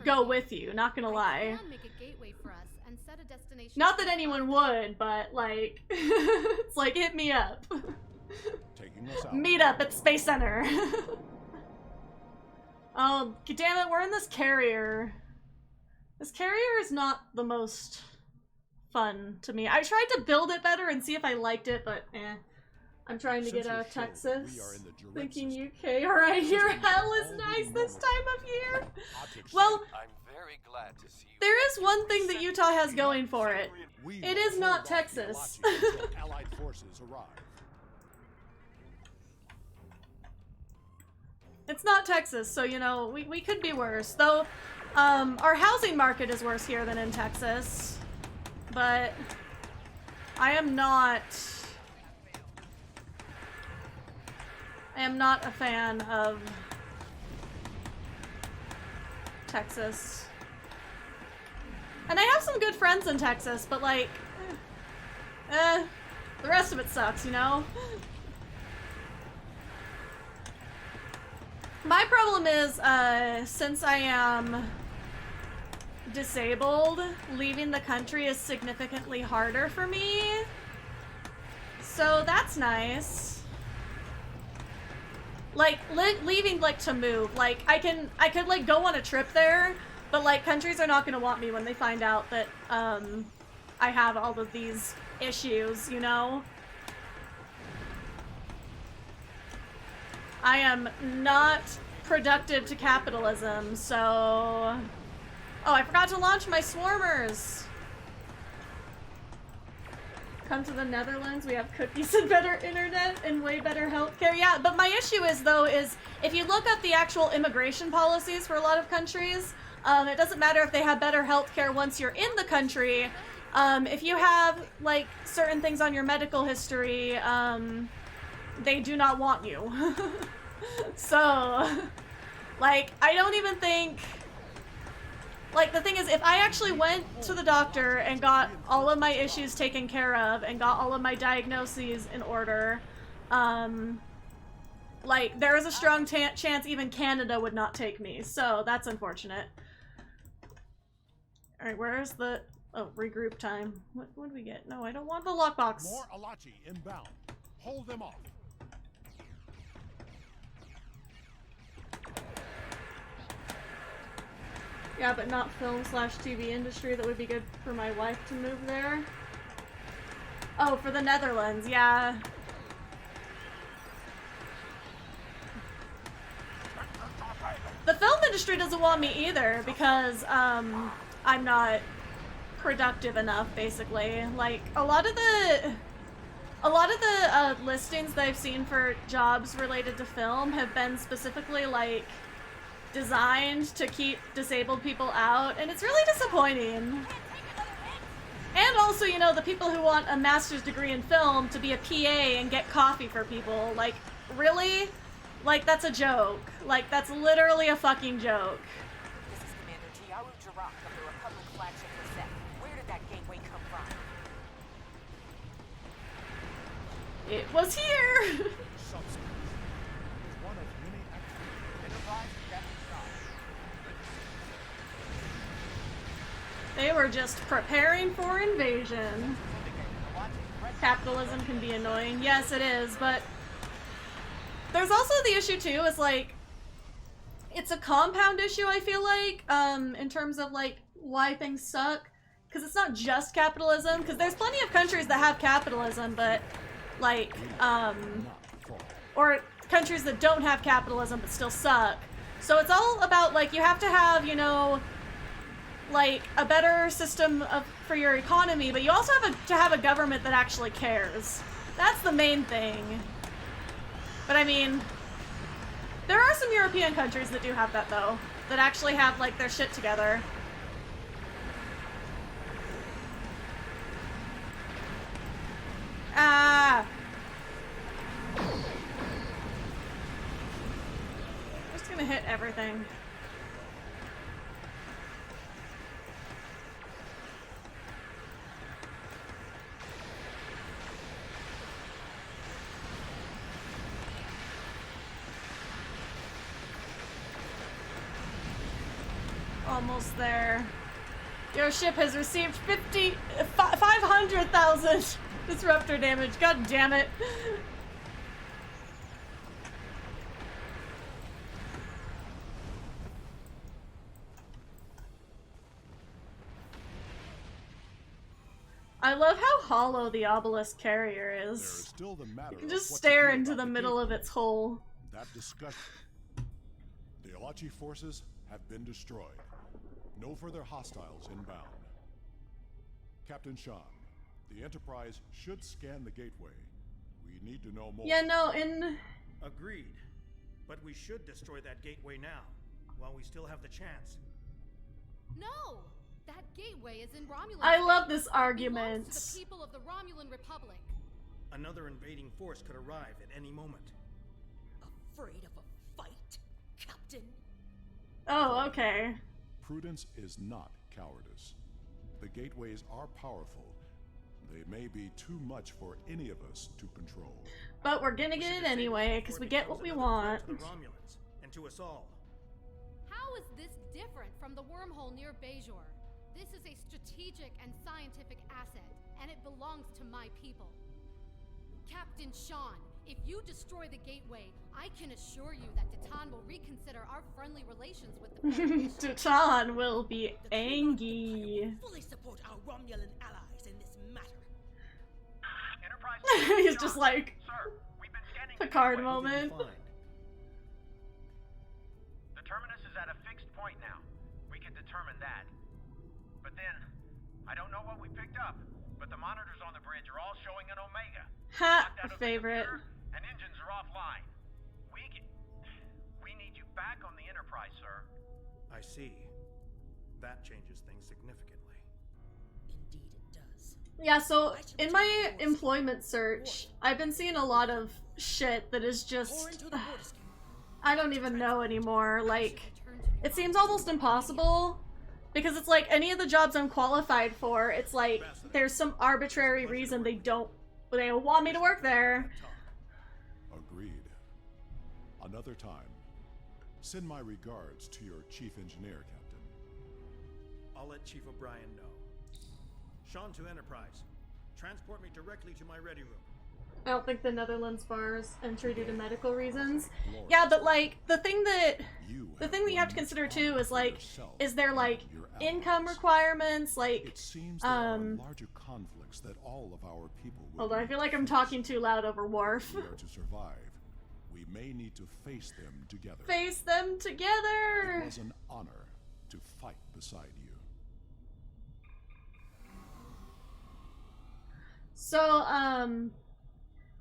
go with you, not gonna lie. Make a gateway for us and set a destination. Not that anyone would, but like, it's like, hit me up. Taking us out. Meet up at Space Center. Oh, damn it, we're in this carrier. This carrier is not the most fun to me. I tried to build it better and see if I liked it, but eh. I'm trying to get out of Texas. Thinking UK. Alright, here hell is nice this time of year. Well, I'm very glad to see you. there is one thing that Utah has going for it. It is not Texas. Allied forces arrive. It's not Texas, so you know, we could be worse. Though, our housing market is worse here than in Texas. But I am not a fan of Texas. And I have some good friends in Texas, but like, the rest of it sucks, you know? My problem is, since I am disabled, leaving the country is significantly harder for me. So that's nice. Like, leaving, like, to move. Like, I could, like, go on a trip there, but, like, countries are not gonna want me when they find out that, I have all of these issues, you know? I am not productive to capitalism, so... Oh, I forgot to launch my swarmers! Come to the Netherlands, we have cookies and better internet and way better healthcare. Yeah, but my issue is, though, is if you look up the actual immigration policies for a lot of countries, it doesn't matter if they have better healthcare once you're in the country. If you have, like, certain things on your medical history, they do not want you. So, like, I don't even think... Like, the thing is, if I actually went to the doctor and got all of my issues taken care of and got all of my diagnoses in order, like, there is a strong chance even Canada would not take me, so that's unfortunate. Alright, where's the... Oh, regroup time. What do we get? No, I don't want the lockbox. More Alachi inbound. Hold them off. Yeah, but not film/TV industry. That would be good for my wife to move there. Oh, for the Netherlands, yeah. The film industry doesn't want me either because, I'm not productive enough, basically. Like, a lot of the listings that I've seen for jobs related to film have been specifically, like, designed to keep disabled people out, and it's really disappointing. And also, you know, the people who want a master's degree in film to be a PA and get coffee for people, like, really? Like, that's a joke. Like, that's literally a fucking joke. This is Commander Tiaru Jirak of the Republic flagship Reset. Where did that gateway come from? It was here! They were just preparing for invasion. Capitalism can be annoying. Yes, it is, but there's also the issue too, is like, it's a compound issue, I feel like, in terms of like why things suck. Because it's not just capitalism, because there's plenty of countries that have capitalism, but like, or countries that don't have capitalism but still suck. So it's all about like, you have to have, you know, like a better system for your economy, but you also have to have a government that actually cares. That's the main thing. But I mean, there are some European countries that do have that though, that actually have like their shit together. Ah! I'm just gonna hit everything. Almost there. Your ship has received 500,000 disruptor damage. God damn it. I love how hollow the obelisk carrier is. There is still the matter You can just of what stare to do into about the middle of gateway. its hole. That discussion. The Alachi forces have been destroyed. No further hostiles inbound. Captain Shan, the Enterprise should scan the gateway. We need to know more. Yeah, no, in... Agreed. But we should destroy that gateway now, while we still have the chance. No! That gateway is in Romulus. I love this It belongs argument. to the people of the Romulan Republic. Another invading force could arrive at any moment. Afraid of a fight, Captain? Oh, okay. Prudence is not cowardice. The gateways are powerful. They may be too much for any of us to control. But we're gonna get it anyway, because we get what we want. To the Romulans, and to us all. How is this different from the wormhole near Bajor? This is a strategic and scientific asset, and it belongs to my people. Captain Sean, if you destroy the gateway, I can assure you that Titan will reconsider our friendly relations with the Federation. Titan will be angry. Fully support our Romulan allies in this matter. Enterprise He's just like, Sir, we've been scanning Picard moment. The terminus is at a fixed point now. We can determine that. But then, I don't know what we picked up, but the monitors on the bridge are all showing an Omega. Ha, Locked out of the favorite. computer, and engines are offline. We need you back on the Enterprise, sir. I see. That changes things significantly. Indeed it does. Yeah, so in my employment search, I've been seeing a lot of shit that is just, I don't even know anymore. Like, it seems almost impossible, because it's like any of the jobs I'm qualified for, it's like there's some arbitrary reason they don't want me to work there. Agreed. Another time. Send my regards to your chief engineer, Captain. I'll let Chief O'Brien know. Sean to Enterprise. Transport me directly to my ready room. I don't think the Netherlands bars entry due to medical reasons. Yeah, but like the thing that you have to consider too is like, is there like income requirements? Like, it seems there are larger conflicts that all of our people will. Hold on, I feel like I'm talking too loud over Worf. We are to survive. We may need to face them together. Face them together. It was an honor to fight beside you. So,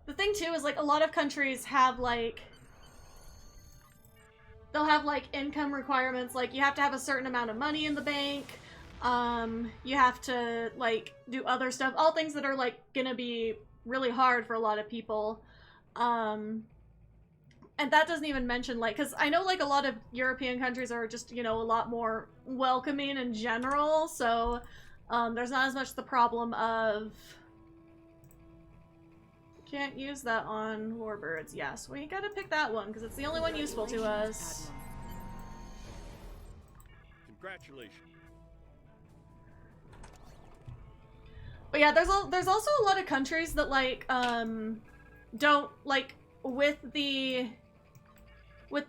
the thing too is like a lot of countries have like, they'll have like income requirements, like you have to have a certain amount of money in the bank, you have to like do other stuff, all things that are like gonna be really hard for a lot of people. And that doesn't even mention like, because I know like a lot of European countries are just, you know, a lot more welcoming in general, so there's not as much the problem of can't use that on warbirds. Yes, we gotta pick that one because it's the only one useful to us. Congratulations. But yeah, there's also a lot of countries that like don't like with the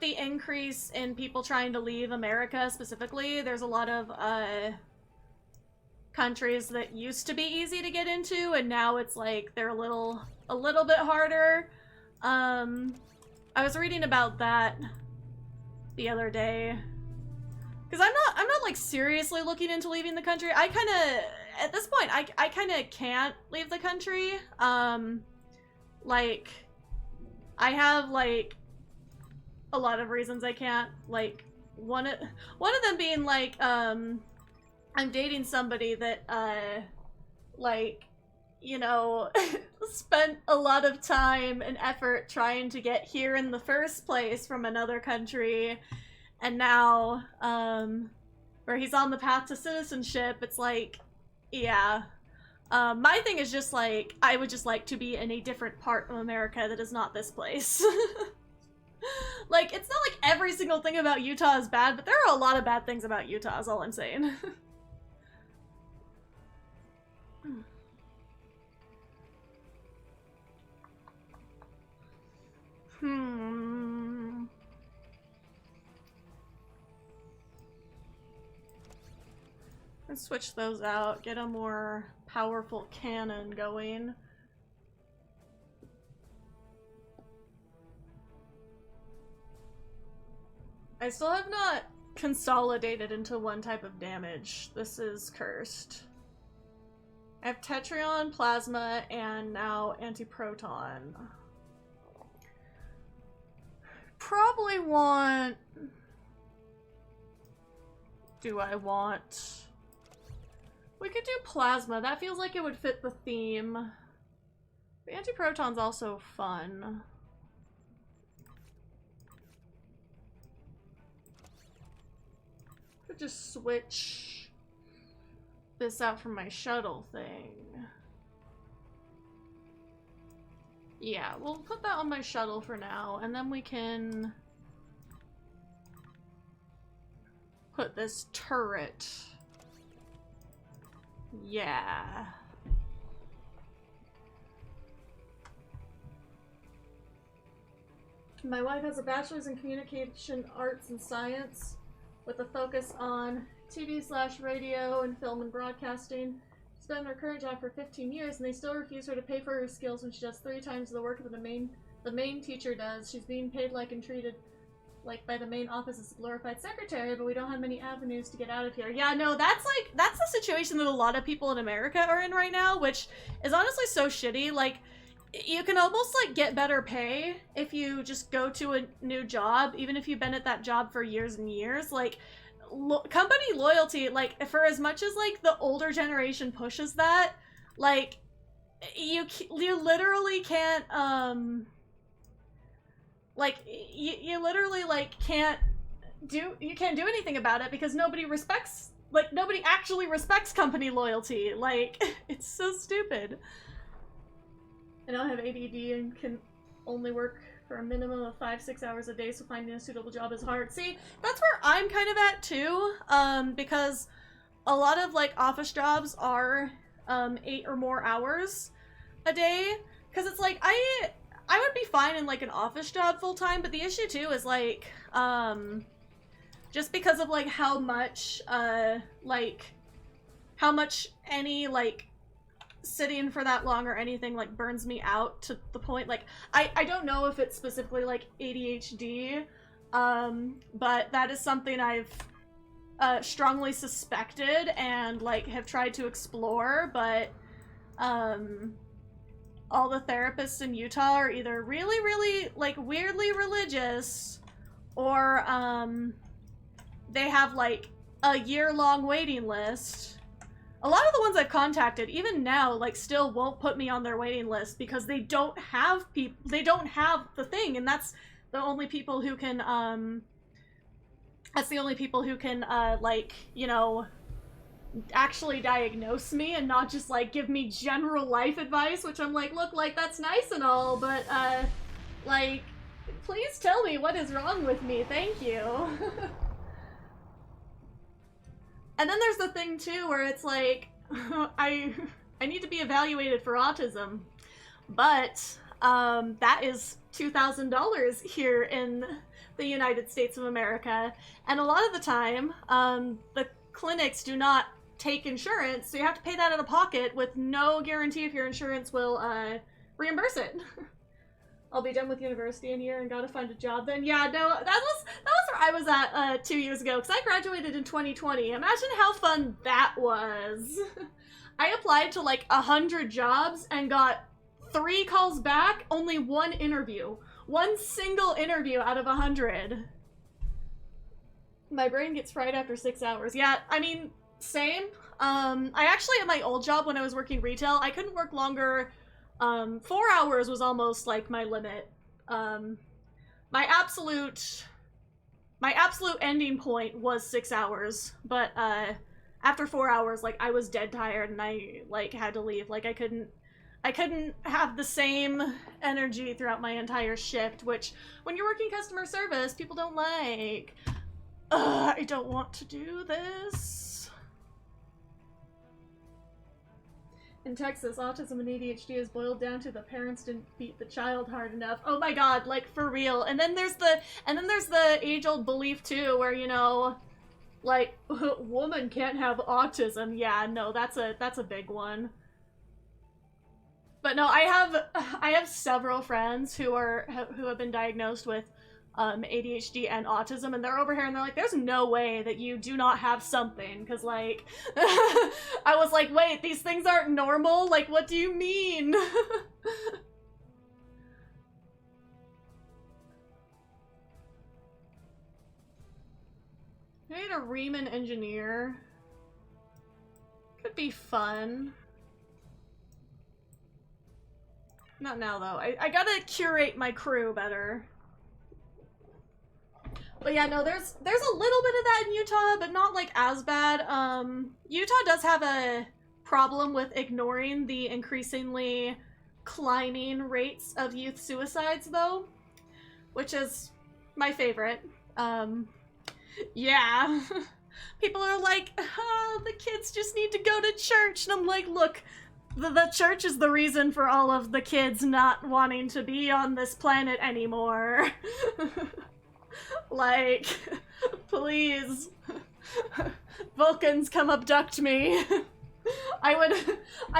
increase in people trying to leave America specifically, there's a lot of countries that used to be easy to get into and now it's like they're a little bit harder. I was reading about that the other day because I'm not like seriously looking into leaving the country. I kind of at this point I kind of can't leave the country. Like I have like a lot of reasons I can't, like one of them being like I'm dating somebody that like, you know, spent a lot of time and effort trying to get here in the first place from another country, and now where he's on the path to citizenship, it's like, yeah. My thing is just like, I would just like to be in a different part of America that is not this place. Like, it's not like every single thing about Utah is bad, but there are a lot of bad things about Utah, is all I'm saying. Let's switch those out, get a more powerful cannon going. I still have not consolidated into one type of damage. This is cursed. I have Tetrion, Plasma, and now Anti-Proton. Probably want... Do I want... We could do Plasma. That feels like it would fit the theme. The Anti-Proton's also fun. Could just switch this out from my shuttle thing. Yeah, we'll put that on my shuttle for now, and then we can put this turret Yeah. My wife has a bachelor's in communication arts and science with a focus on TV/radio and film and broadcasting. She's been in her current job for 15 years and they still refuse her to pay for her skills when she does 3 times the work that the main teacher does. She's being paid like and treated like by the main office as a glorified secretary, but we don't have many avenues to get out of here. Yeah, no, that's the situation that a lot of people in America are in right now, which is honestly so shitty. Like, you can almost like get better pay if you just go to a new job, even if you've been at that job for years and years. Like, company loyalty, like, for as much as like the older generation pushes that, like, you literally can't like, you literally, like, can't do anything about it because nobody actually respects company loyalty. Like, it's so stupid. I don't have ADD and can only work for a minimum of 5-6 hours a day, so finding a suitable job is hard. See, that's where I'm kind of at too, because a lot of, like, office jobs are 8 or more hours a day, because it's like, I would be fine in, like, an office job full-time, but the issue, too, is, like, just because of, like, how much any, like, sitting for that long or anything, like, burns me out to the point, like, I don't know if it's specifically, like, ADHD, but that is something I've strongly suspected and, like, have tried to explore, but, all the therapists in Utah are either really, really, like, weirdly religious, or, they have, like, a year-long waiting list. A lot of the ones I've contacted, even now, like, still won't put me on their waiting list because they don't have the thing, and that's the only people who can, like, you know, actually diagnose me and not just, like, give me general life advice, which I'm like, look, like, that's nice and all, but, like, please tell me what is wrong with me, thank you. And then there's the thing, too, where it's like, I need to be evaluated for autism, but, that is $2,000 here in the United States of America, and a lot of the time, the clinics do not take insurance, so you have to pay that out of pocket with no guarantee if your insurance will reimburse it. I'll be done with university in a year and gotta find a job then. Yeah, no, that was where I was at 2 years ago, because I graduated in 2020. Imagine how fun that was. I applied to like 100 jobs and got 3 calls back, only 1 interview. 1 single interview out of 100. My brain gets fried after 6 hours. Yeah, I mean, same. I actually, at my old job when I was working retail, I couldn't work longer. 4 hours was almost like my limit. My absolute ending point was 6 hours, but after 4 hours, like, I was dead tired and I, like, had to leave. Like, I couldn't have the same energy throughout my entire shift, which, when you're working customer service, people don't like. I don't want to do this. In Texas, autism and ADHD is boiled down to the parents didn't beat the child hard enough. Oh my god, like, for real. And then there's the age-old belief too, where, you know, like, woman can't have autism. Yeah, no, that's a big one. But no, I have several friends who have been diagnosed with ADHD and autism, and they're over here and they're like, there's no way that you do not have something, because, like, I was like, wait, these things aren't normal? Like, what do you mean? I need a Riemann engineer. Could be fun. Not now, though. I gotta curate my crew better. But yeah, no, there's a little bit of that in Utah, but not, like, as bad. Utah does have a problem with ignoring the increasingly climbing rates of youth suicides, though, which is my favorite. Yeah. People are like, oh, the kids just need to go to church. And I'm like, look, the church is the reason for all of the kids not wanting to be on this planet anymore. Like, please. Vulcans, come abduct me. I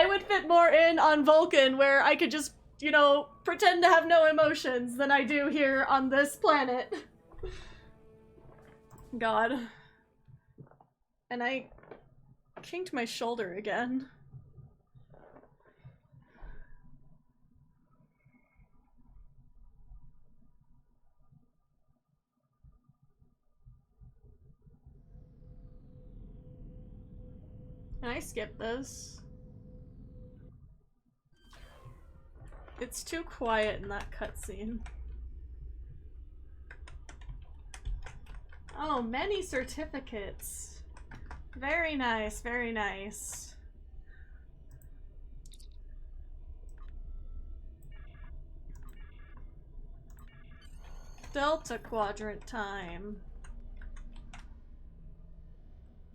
would fit more in on Vulcan, where I could just, you know, pretend to have no emotions than I do here on this planet. God. And I kinked my shoulder again. Can I skip this? It's too quiet in that cutscene. Oh, many certificates. Very nice, very nice. Delta Quadrant time.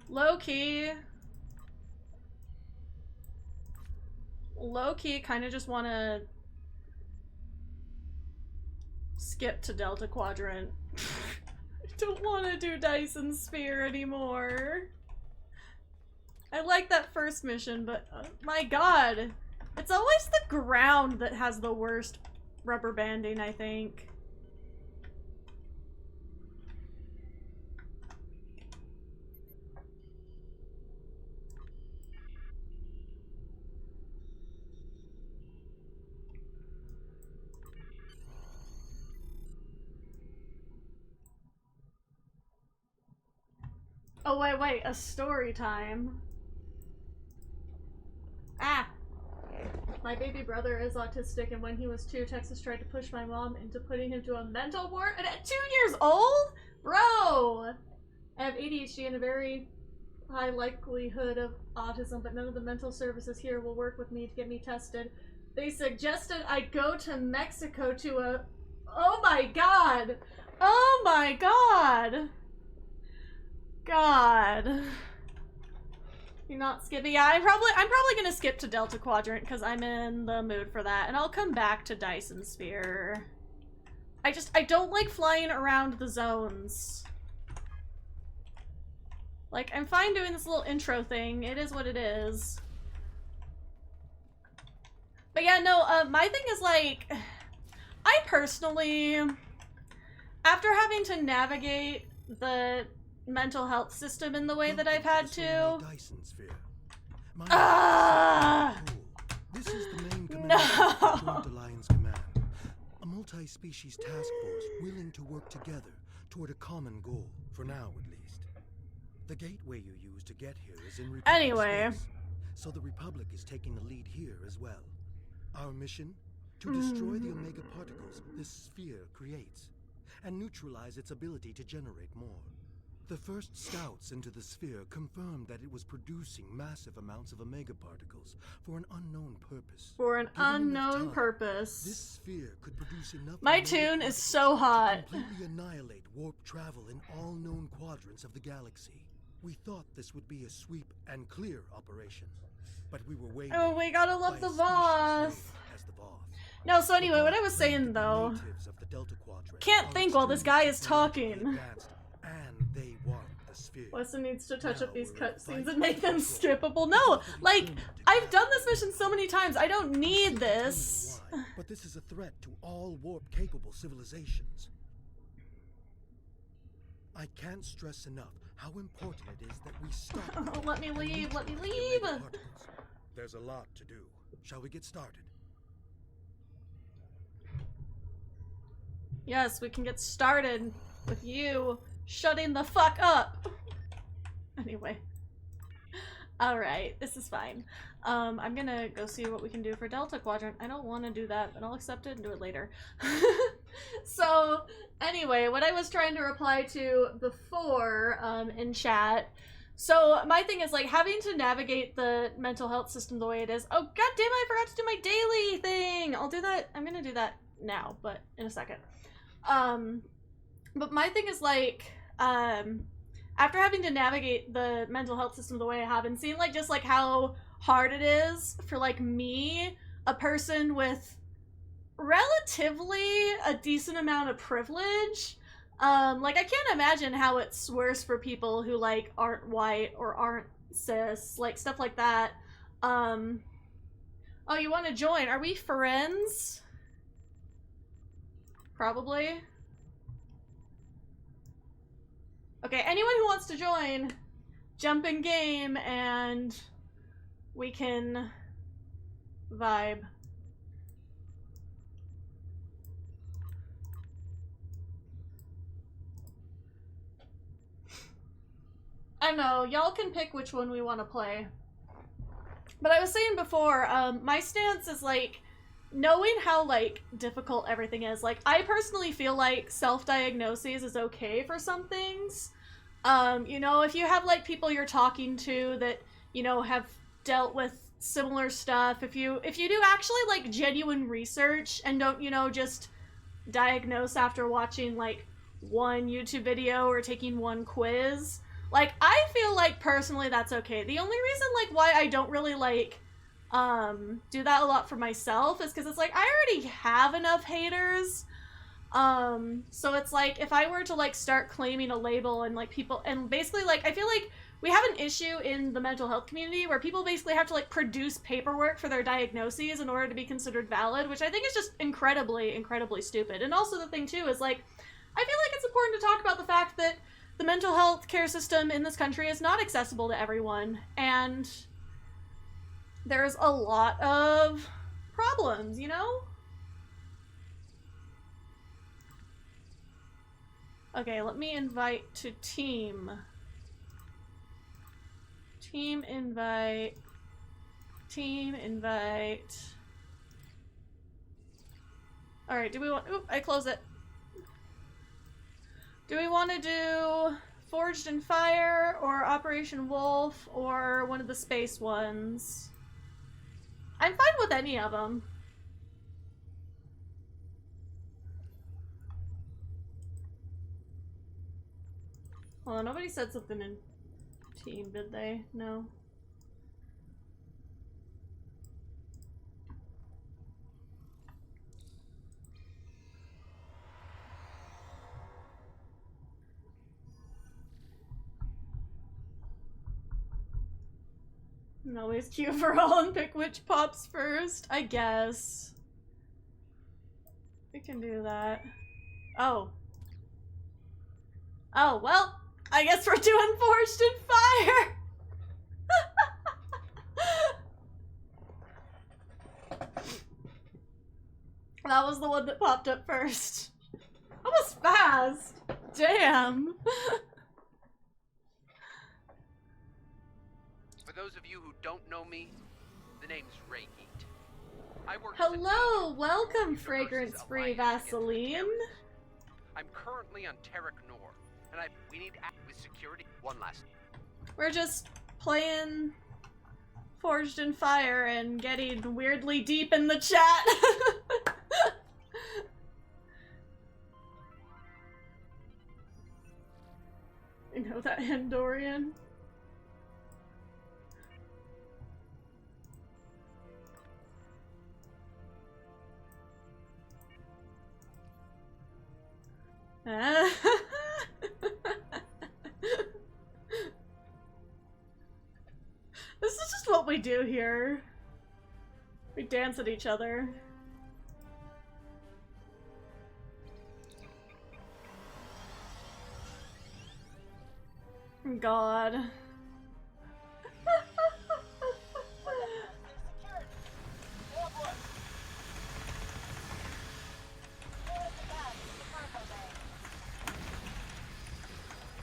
Low-key, kind of just want to skip to Delta Quadrant. I don't want to do Dyson Sphere anymore. I like that first mission, but my god. It's always the ground that has the worst rubber banding, I think. Oh, wait, a story time. Ah! My baby brother is autistic, and when he was 2, Texas tried to push my mom into putting him to a mental ward. And at 2 years old? Bro! I have ADHD and a very high likelihood of autism, but none of the mental services here will work with me to get me tested. They suggested I go to Mexico to a... Oh my god! Oh my god! God. You're not skipping? Yeah, I'm probably gonna skip to Delta Quadrant because I'm in the mood for that, and I'll come back to Dyson Sphere. I don't like flying around the zones. Like, I'm fine doing this little intro thing. It is what it is. But yeah, no, my thing is like, I personally, after having to navigate the mental health system in the way that I've had to. This is the main command of the Joint Alliance Command. A multi-species task force willing to work together toward a common goal, for now at least. The gateway you use to get here is in Republic anyway. Space, so the Republic is taking the lead here as well. Our mission? To destroy the Omega particles this sphere creates, and neutralize its ability to generate more. The first scouts into the sphere confirmed that it was producing massive amounts of Omega particles for an unknown purpose. For an unknown purpose. This sphere could produce enough. My tune is so hot. To completely annihilate warp travel in all known quadrants of the galaxy. We thought this would be a sweep and clear operation, but we were waiting. Oh, we gotta love the Voth. No, so anyway, what I was saying though, can't think while this guy is talking. Weston needs to touch up these cutscenes and make them skippable. No, like, I've done this mission so many times, I don't need this. But this is a threat to all warp-capable civilizations. I can't stress enough how important it is that we stop. Oh, let me leave, let me leave. There's a lot to do. Shall we get started? Yes, we can get started with you shutting the fuck up. Anyway. Alright, this is fine. I'm gonna go see what we can do for Delta Quadrant. I don't want to do that, but I'll accept it and do it later. So, anyway, what I was trying to reply to before in chat. So, my thing is, like, having to navigate the mental health system the way it is. Oh, god damn it, I forgot to do my daily thing! I'll do that. I'm gonna do that now, but in a second. But my thing is, like, after having to navigate the mental health system the way I have and seeing like just like how hard it is for like me, a person with relatively a decent amount of privilege, like I can't imagine how it's worse for people who like aren't white or aren't cis, like stuff like that. Oh, you want to join? Are we friends? Probably. Okay, anyone who wants to join, jump in game and we can vibe. I know, y'all can pick which one we want to play. But I was saying before, my stance is like, knowing how like difficult everything is, like I personally feel like self-diagnoses is okay for some things. You know, if you have like people you're talking to that, you know, have dealt with similar stuff, if you do actually like genuine research and don't, you know, just diagnose after watching like one YouTube video or taking one quiz, like I feel like personally that's okay. The only reason like why I don't really like do that a lot for myself is because it's like I already have enough haters. So it's like if I were to like start claiming a label and like people, and basically like I feel like we have an issue in the mental health community where people basically have to like produce paperwork for their diagnoses in order to be considered valid, which I think is just incredibly, incredibly stupid. And also the thing too is like I feel like it's important to talk about the fact that the mental health care system in this country is not accessible to everyone, and there's a lot of problems, you know? Okay, let me invite to team. Team invite. Team invite. Alright, do we want... Oop, I close it. Do we want to do Forged in Fire or Operation Wolf or one of the space ones? I'm fine with any of them. Hold on, nobody said something in team, did they? No. And always queue for all and pick which pops first, I guess. We can do that. Oh. Oh, well, I guess we're doing Forged in Fire! That was the one that popped up first. That was fast! Damn! For those of you who don't know me, the name's Ray Heat. I work Hello! Welcome, fragrance-free Vaseline! I'm currently on Terek Nor, and we need to act with security. One last. We're just playing Forged in Fire and getting weirdly deep in the chat. You know that Andorian? This is just what we do here. We dance at each other. God.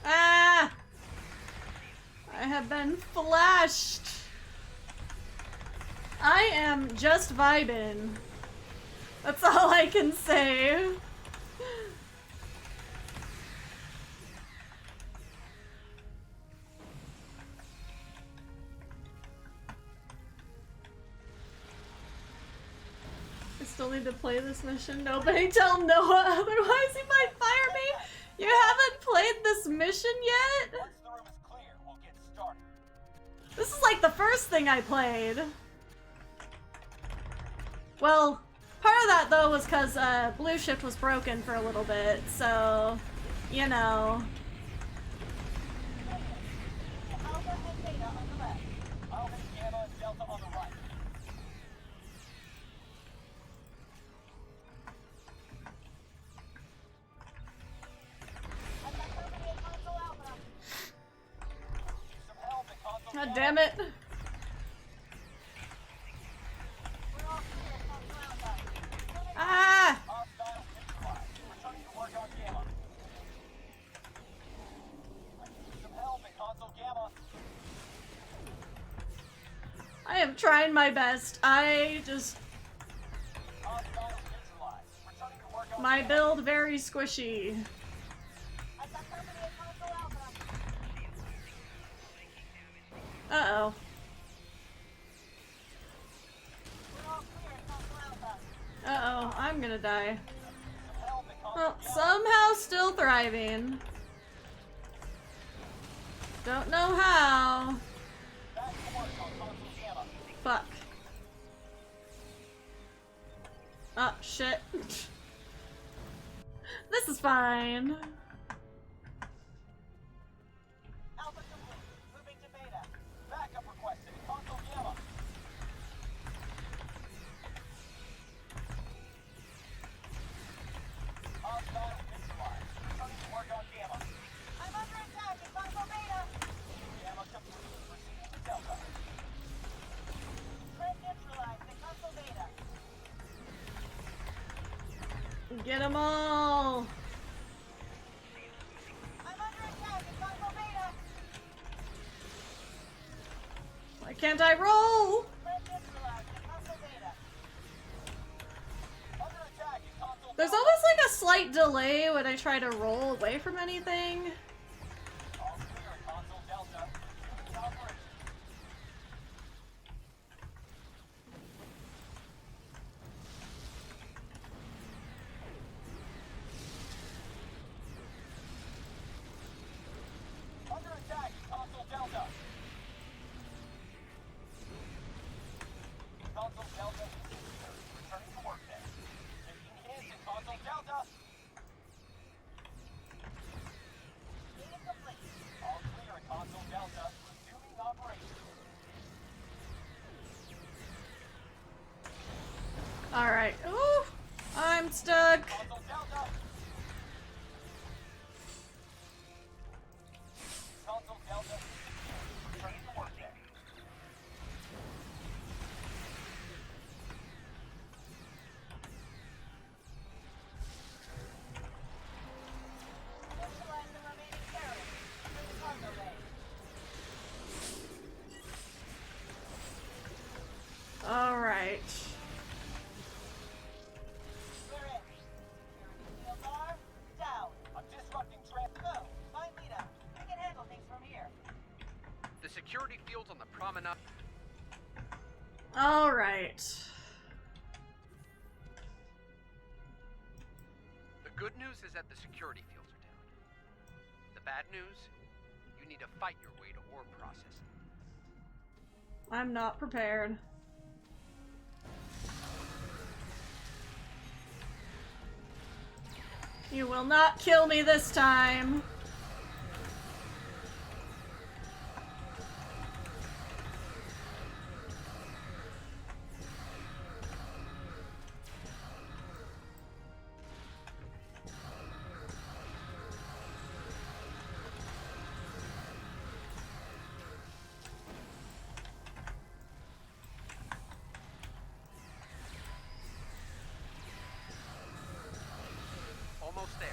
Ah! I have been flashed. I am just vibing. That's all I can say. I still need to play this mission. Nobody tell Noah, otherwise he might fire me. You haven't played this mission yet? This is like the first thing I played. Well, part of that though was because Blue Shift was broken for a little bit, so, you know. God damn it. Ah! I am trying my best. My build very squishy. Uh-oh. Uh-oh, I'm gonna die. Well, somehow still thriving. Don't know how. Fuck. Oh, shit. This is fine. Get them all! Why can't I roll? There's always like a slight delay when I try to roll away from anything. Alright. Ooh! I'm stuck. Alright. The security fields on the promenade. Alright. The good news is that the security fields are down. The bad news, you need to fight your way to ore processing. I'm not prepared. You will not kill me this time. Almost there.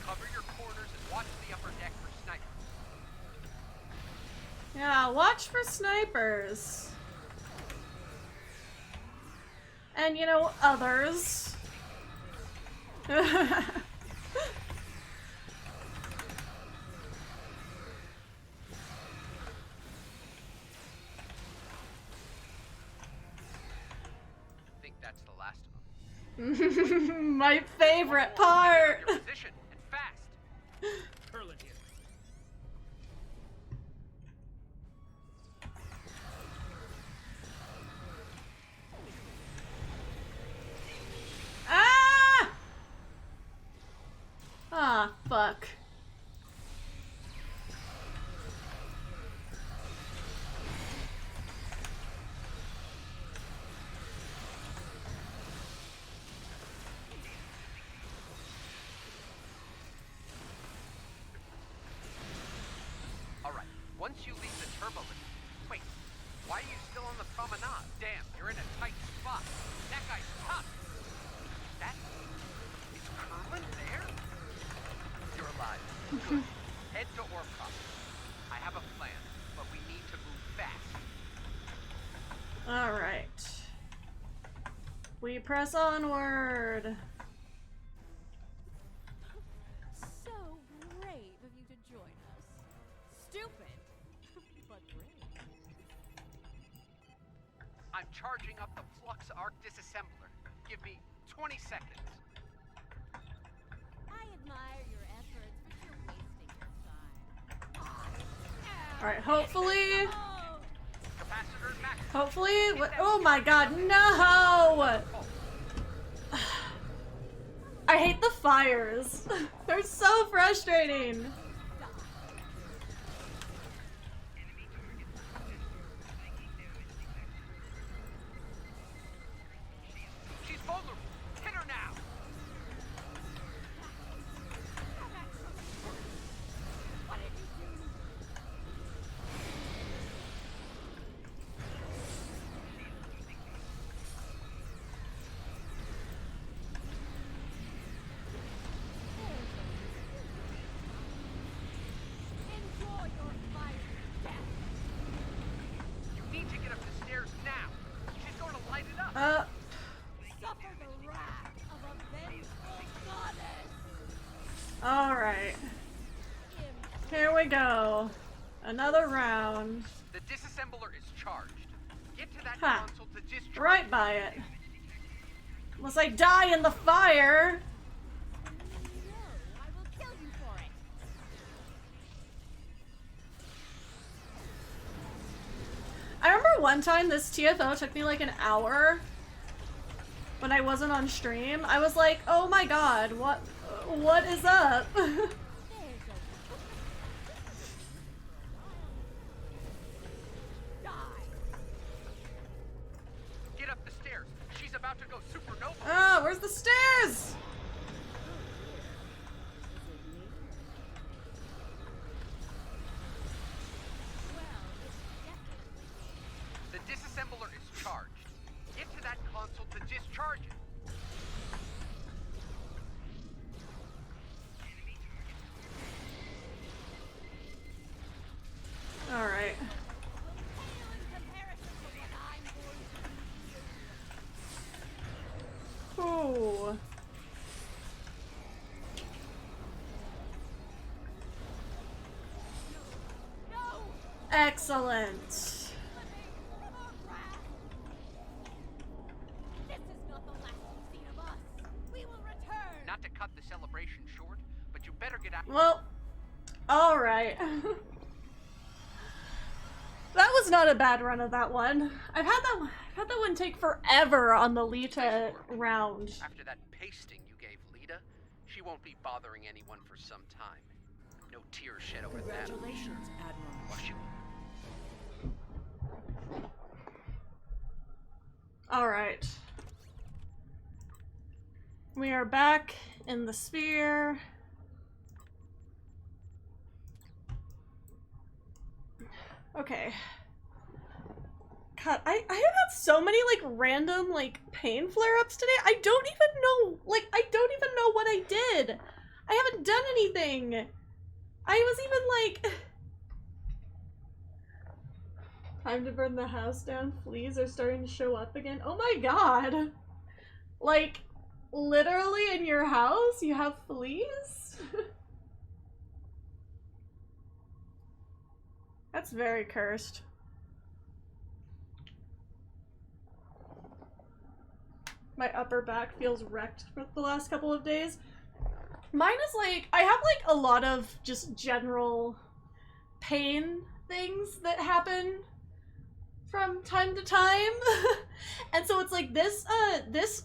Cover your corners and watch the upper deck for snipers. Yeah, watch for snipers. And, you know, others. I think that's the last of them. My favorite part. Your position and fast. Curlin here. Once you leave the turbo lift... Wait, why are you still on the promenade? Damn, you're in a tight spot. That guy's tough. That... Is Kerwin there? You're alive. Good. Head to Orcroft. I have a plan, but we need to move fast. Alright. We press onward. So brave of you to join us. Stupid, but brave. I'm charging up the Flux Arc disassembler. Give me 20 seconds. I admire your efforts, but you're wasting your time. Alright, hopefully... Capacitor max. Hopefully... Oh my god, no! I hate the fires. They're so frustrating. She's vulnerable. Hit her now. What did you do? Enjoy your fiery death. You need to get up the stairs now. She's going to light it up. Suffer the wrath of a vengeful goddess. Alright. Here we go. Another round. The disassembler is charged. Get to that Ha. console to discharge. Right by it. Unless I die in the fire. No, I will kill you for it. I remember one time this TFO took me like an hour when I wasn't on stream. I was like, oh my god, what is up? Get up the stairs. She's about to go supernova. Oh, where's the stairs? The disassembler is charged. Get to that console to discharge it. Alright. Ooh. Excellent. This is not the last you've seen of us. We will return. Not to cut the celebration short, but you better get out. Well, alright. That was not a bad run of that one. I've had that one take forever on the Lita round. After that pasting you gave Lita, she won't be bothering anyone for some time. No tears shed over that. Congratulations, Admiral. Well, she won't. Alright. We are back in the sphere. Okay. God, I have had so many, like, random, like, pain flare-ups today. I don't even know what I did. I haven't done anything. I was even, like... Time to burn the house down. Fleas are starting to show up again. Oh my god! Like, literally in your house you have fleas? That's very cursed. My upper back feels wrecked for the last couple of days. Mine is like, I have like a lot of just general pain things that happen from time to time. And so it's like this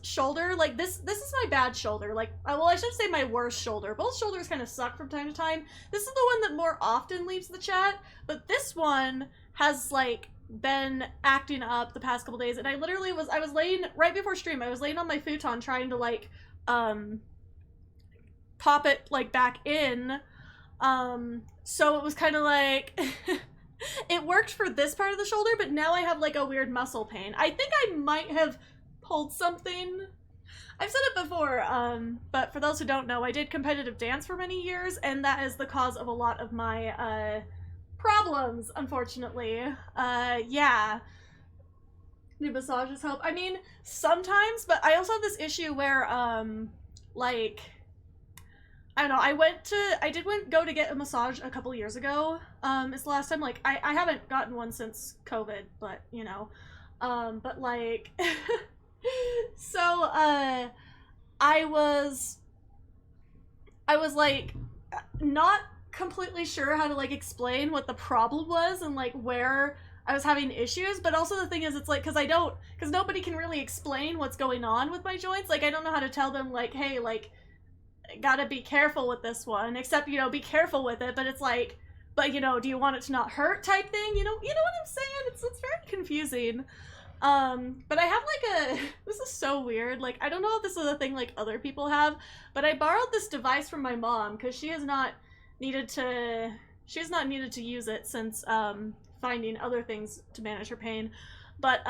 shoulder, like this is my bad shoulder. Like, well, I should say my worst shoulder. Both shoulders kind of suck from time to time. This is the one that more often leaves the chat, but this one has like been acting up the past couple days, and I was laying right before stream, I was laying on my futon trying to like pop it like back in, so it was kind of like it worked for this part of the shoulder, but now I have like a weird muscle pain. I think I might have pulled something. I've said it before, but for those who don't know, I did competitive dance for many years, and that is the cause of a lot of my problems, unfortunately. Yeah. Do massages help? I mean, sometimes, but I also have this issue where, like, I don't know, I did go to get a massage a couple years ago. It's the last time, like, I haven't gotten one since COVID, but, you know, but, like, so, I was, like, not completely sure how to, like, explain what the problem was and, like, where I was having issues, but also the thing is, it's like, because nobody can really explain what's going on with my joints, like, I don't know how to tell them, like, hey, like, gotta be careful with this one, except, you know, be careful with it, but it's like, but, you know, do you want it to not hurt type thing, you know what I'm saying? It's very confusing. But I have, like, this is so weird, like, I don't know if this is a thing, like, other people have, but I borrowed this device from my mom, because she has not needed to use it since, finding other things to manage her pain, but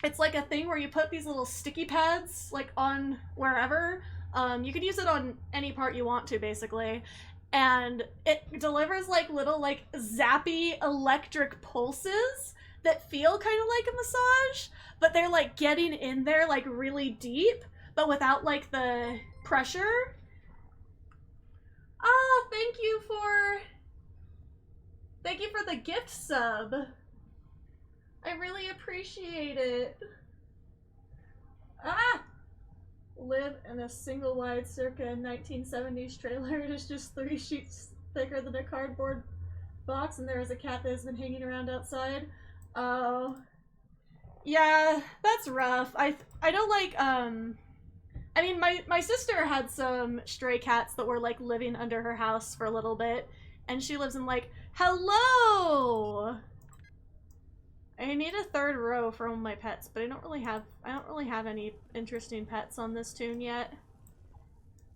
it's like a thing where you put these little sticky pads like on wherever. You could use it on any part you want to, basically, and it delivers like little like zappy electric pulses that feel kind of like a massage, but they're like getting in there like really deep, but without like the pressure. Ah, thank you for the gift sub. I really appreciate it. Ah! Live in a single wide circa 1970s trailer. It is just 3 sheets thicker than a cardboard box, and there is a cat that has been hanging around outside. Oh. Yeah, that's rough. I don't like, I mean, my sister had some stray cats that were, like, living under her house for a little bit, and she lives in, like, hello! I need a 3rd row for all my pets, but I don't really have any interesting pets on this tune yet.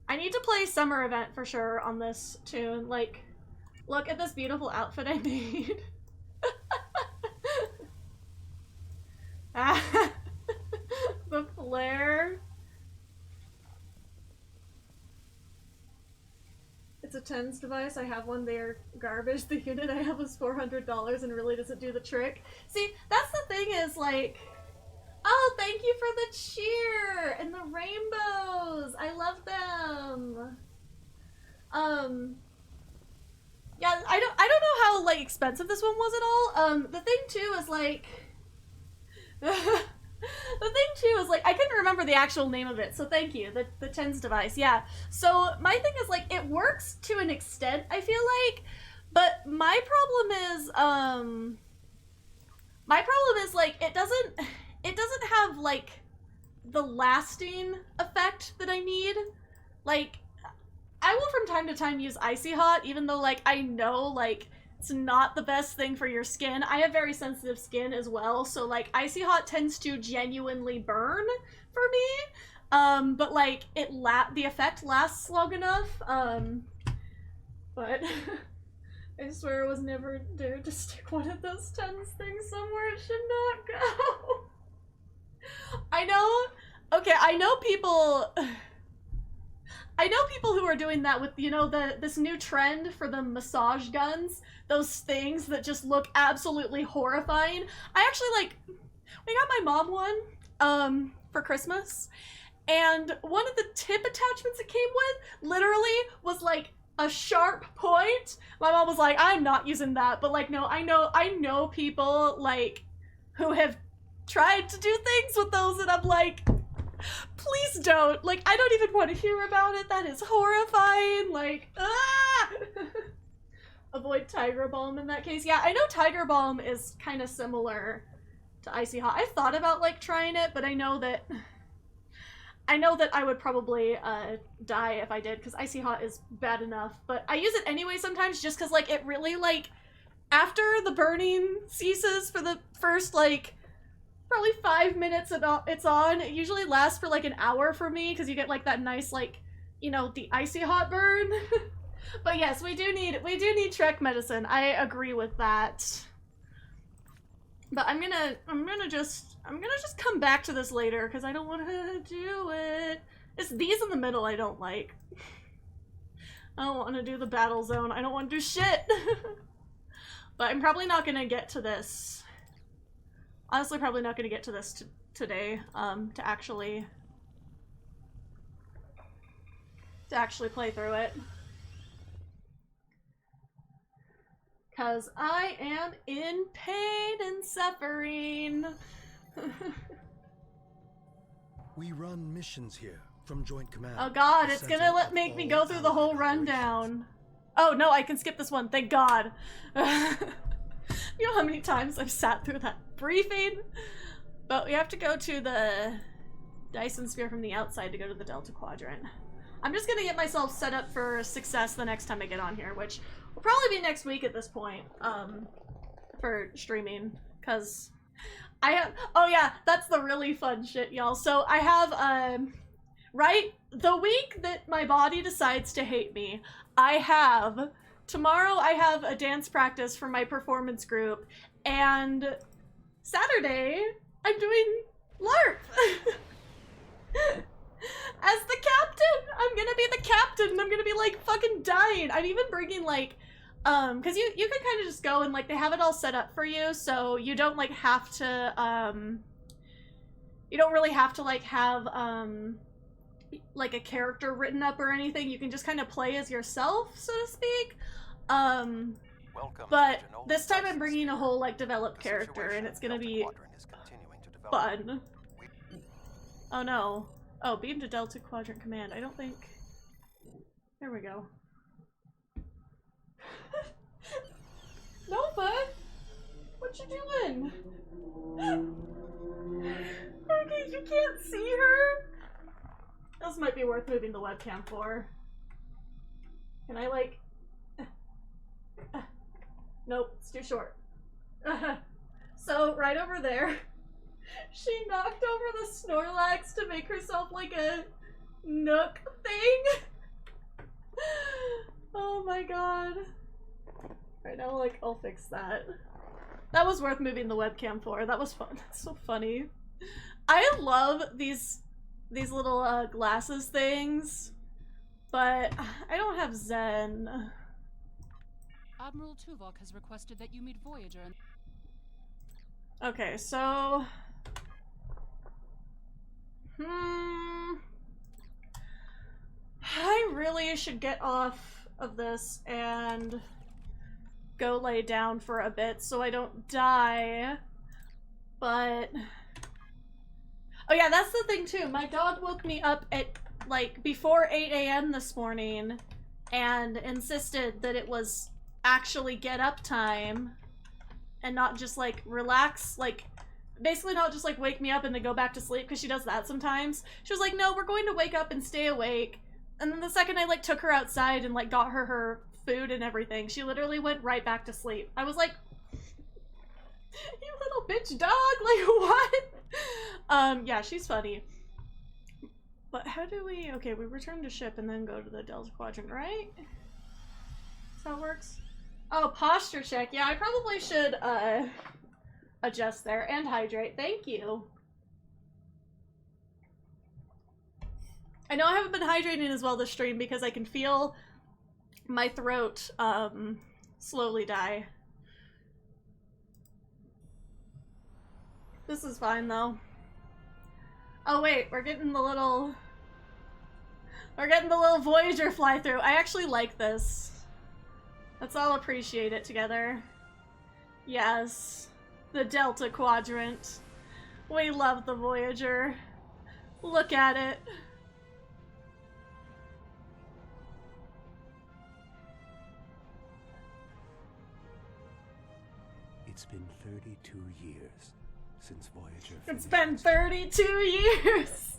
I need to play Summer Event for sure on this tune. Like, look at this beautiful outfit I made. The flare. It's a TENS device. I have one. They're garbage. The unit I have is $400 and really doesn't do the trick. See, that's the thing is, like, oh, thank you for the cheer and the rainbows. I love them. Yeah, I don't know how, like, expensive this one was at all. The thing too is, like, the thing too is, like, I couldn't remember the actual name of it, so thank you. The TENS device, yeah. So my thing is, like, it works to an extent, I feel like, but my problem is, like, it doesn't have, like, the lasting effect that I need. Like, I will from time to time use Icy Hot, even though, like, I know, like, it's not the best thing for your skin. I have very sensitive skin as well, so, like, Icy Hot tends to genuinely burn for me. But, like, the effect lasts long enough. But I swear I was never dared to stick one of those TENS things somewhere it should not go. I know, okay, I know people who are doing that with, you know, this new trend for the massage guns, those things that just look absolutely horrifying. I actually, like, we got my mom one, for Christmas, and one of the tip attachments it came with literally was, like, a sharp point. My mom was like, I'm not using that, but, like, no, I know people, like, who have tried to do things with those, and I'm like, please don't. Like, I don't even want to hear about it. That is horrifying. Like, ah! Avoid Tiger Balm in that case. Yeah, I know Tiger Balm is kind of similar to Icy Hot. I thought about, like, trying it, but I know that I would probably die if I did, because Icy Hot is bad enough. But I use it anyway sometimes just because, like, it really, like, after the burning ceases for the first, like, probably 5 minutes it's on. It usually lasts for like an hour for me, because you get like that nice, like, you know, the Icy Hot burn. But yes, we do need Trek medicine. I agree with that. But I'm gonna just come back to this later because I don't want to do it. It's these in the middle I don't like. I don't want to do the battle zone. I don't want to do shit. But I'm probably not gonna get to this. Honestly, probably not gonna get to this today. To actually play through it. Because I am in pain and suffering. We run missions here from Joint Command. Oh god, it's gonna make me go through the whole rundown. Oh no, I can skip this one, thank god. You know how many times I've sat through that briefing? But we have to go to the Dyson Sphere from the outside to go to the Delta Quadrant. I'm just gonna get myself set up for success the next time I get on here, which will probably be next week at this point, for streaming, because I have, oh yeah, that's the really fun shit, y'all. So I have, right, the week that my body decides to hate me, tomorrow I have a dance practice for my performance group, and Saturday I'm doing LARP. As the captain! I'm gonna be the captain and I'm gonna be like fucking dying. I'm even bringing like, cause you can kind of just go and like they have it all set up for you, so you don't like have to, you don't really have to like have, like a character written up or anything. You can just kind of play as yourself, so to speak. But this time I'm bringing a whole like developed character and it's gonna be fun. Oh no. Oh, beam to Delta Quadrant Command. I don't think... There we go. Nova? What you doing? Okay, you can't see her? This might be worth moving the webcam for. Can I like... Nope, it's too short. So, right over there. She knocked over the Snorlax to make herself like a nook thing. Oh my god. Right now, like, I'll fix that. That was worth moving the webcam for. That was fun. That's so funny. I love these little glasses things, but I don't have Zen. Admiral Tuvok has requested that you meet Voyager and... Okay, so... I really should get off of this and go lay down for a bit so I don't die, but... Oh yeah, that's the thing too. My dog woke me up at, like, before 8 a.m. this morning and insisted that it was actually get up time and not just, like, relax, like... Basically not just like wake me up and then go back to sleep, because she does that sometimes. She was like, no, we're going to wake up and stay awake. And then the second I like took her outside and like got her food and everything, she literally went right back to sleep. I was like, you little bitch dog, like what? Yeah, she's funny. But how do we, okay, we return to ship and then go to the Delta Quadrant, right? That's how it works? Oh, posture check. Yeah, I probably should, adjust there and hydrate. Thank you. I know I haven't been hydrating as well this stream because I can feel my throat slowly die. This is fine though. Oh wait, we're getting the little Voyager fly through. I actually like this. Let's all appreciate it together. Yes. The Delta Quadrant. We love the Voyager. Look at it. It's been 32 years since Voyager finished. It's been 32 years!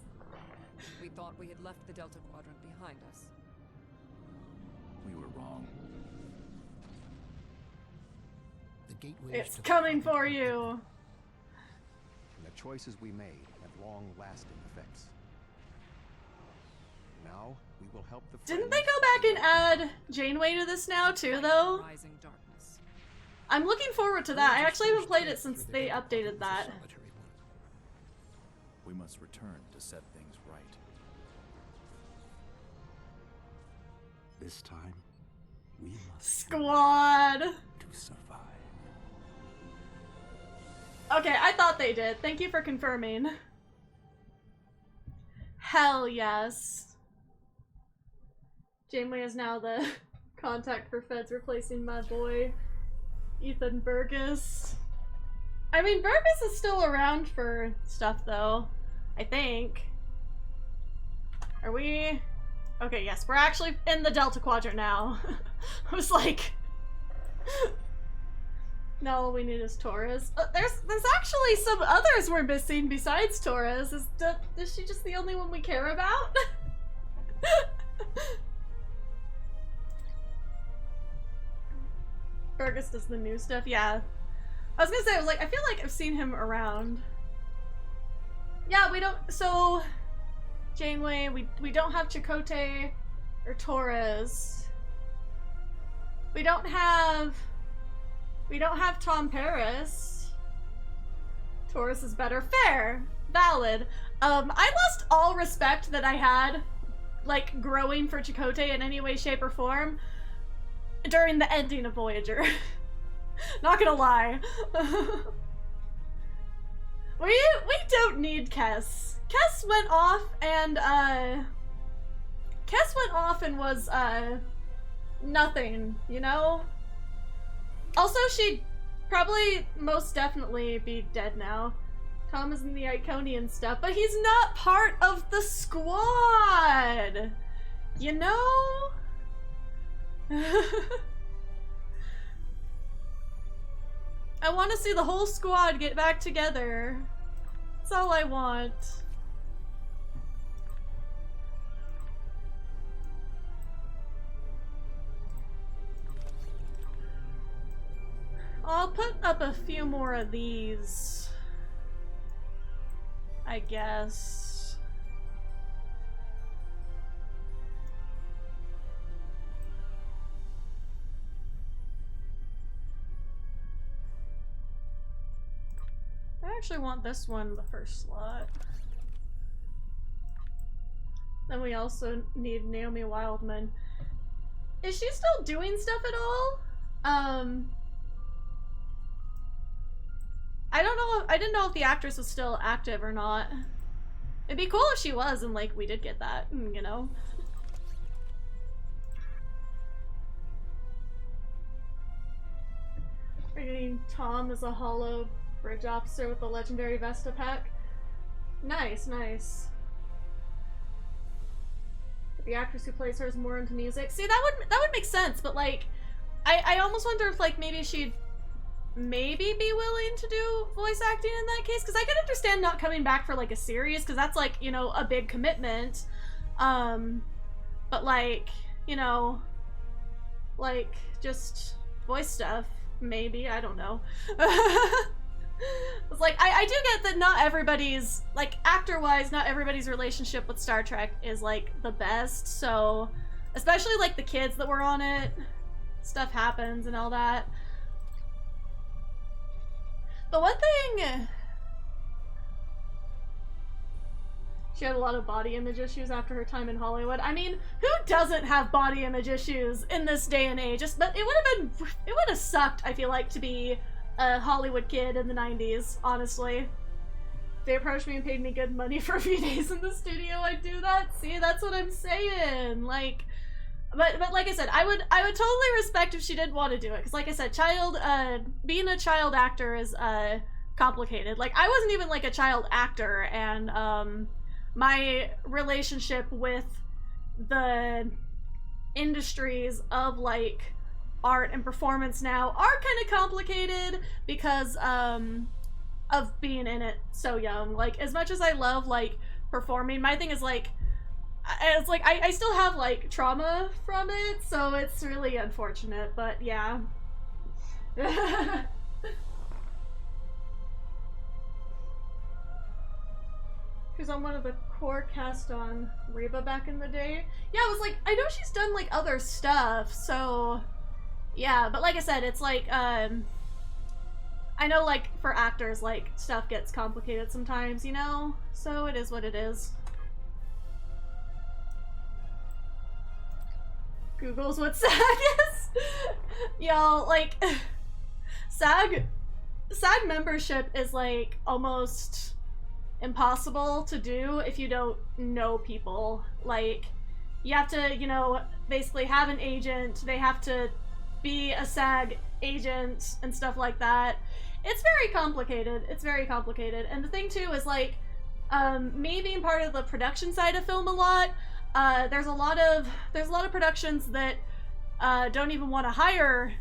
We thought we had left the Delta Quadrant behind us. We were wrong. It's coming for you! And the choices we made have long-lasting effects. Now, we will help the Didn't they go back and add Janeway to this now too, though? Rising darkness. I'm looking forward to that. I actually haven't played it since they updated that. We must return to set things right. This time, we must Squad! to survive. Okay, I thought they did. Thank you for confirming. Hell yes. Janeway is now the contact for feds, replacing my boy, Ethan Burgess. I mean, Burgess is still around for stuff, though. I think. Are we? Okay, yes, we're actually in the Delta Quadrant now. I was like... No, all we need is Torres. There's actually some others we're missing besides Torres. Is she just the only one we care about? Burgess does the new stuff, yeah. I was gonna say, I was like, I feel like I've seen him around. Yeah, we don't, so... Janeway, we don't have Chakotay or Torres. We don't have Tom Paris. Torres is better. Fair. Valid. I lost all respect that I had, like, growing for Chakotay in any way, shape, or form during the ending of Voyager. Not gonna lie. We don't need Kes. Kes went off and was, nothing, you know? Also, she'd probably most definitely be dead now. Tom is in the Iconian stuff, but he's not part of the squad! You know? I want to see the whole squad get back together. That's all I want. I'll put up a few more of these, I guess. I actually want this one the first slot. Then we also need Naomi Wildman. Is she still doing stuff at all? I don't know. I didn't know if the actress was still active or not. It'd be cool if she was, and like we did get that, you know. We're getting Tom as a hollow bridge officer with the legendary Vesta pack. Nice, nice. But the actress who plays her is more into music. See, that would make sense, but like, I almost wonder if like maybe she'd maybe be willing to do voice acting in that case, because I can understand not coming back for like a series, because that's like, you know, a big commitment. But like, you know, like just voice stuff, maybe, I don't know. It's like, I do get that not everybody's, like, actor-wise, not everybody's relationship with Star Trek is like the best, so especially like the kids that were on it, stuff happens and all that. The one thing... She had a lot of body image issues after her time in Hollywood. I mean, who doesn't have body image issues in this day and age? But it would have sucked, I feel like, to be a Hollywood kid in the 90s, honestly. If they approached me and paid me good money for a few days in the studio, I'd do that. See, that's what I'm saying. Like... But like I said, I would totally respect if she did want to do it, because like I said, being a child actor is complicated. Like, I wasn't even like a child actor, and my relationship with the industries of like art and performance now are kind of complicated because of being in it so young. Like, as much as I love like performing, my thing is like, it's like I still have like trauma from it, so it's really unfortunate, but yeah. She's on one of the core cast on Reba back in the day. Yeah, I was like, I know she's done like other stuff, so yeah, but like I said, it's like, I know like for actors, like stuff gets complicated sometimes, you know? So it is what it is. Google's what SAG is. Y'all, like, SAG membership is like almost impossible to do if you don't know people. Like, you have to, you know, basically have an agent, they have to be a SAG agent and stuff like that. It's very complicated. It's very complicated. And the thing too is like, me being part of the production side of film a lot, there's a lot of productions that don't even want to hire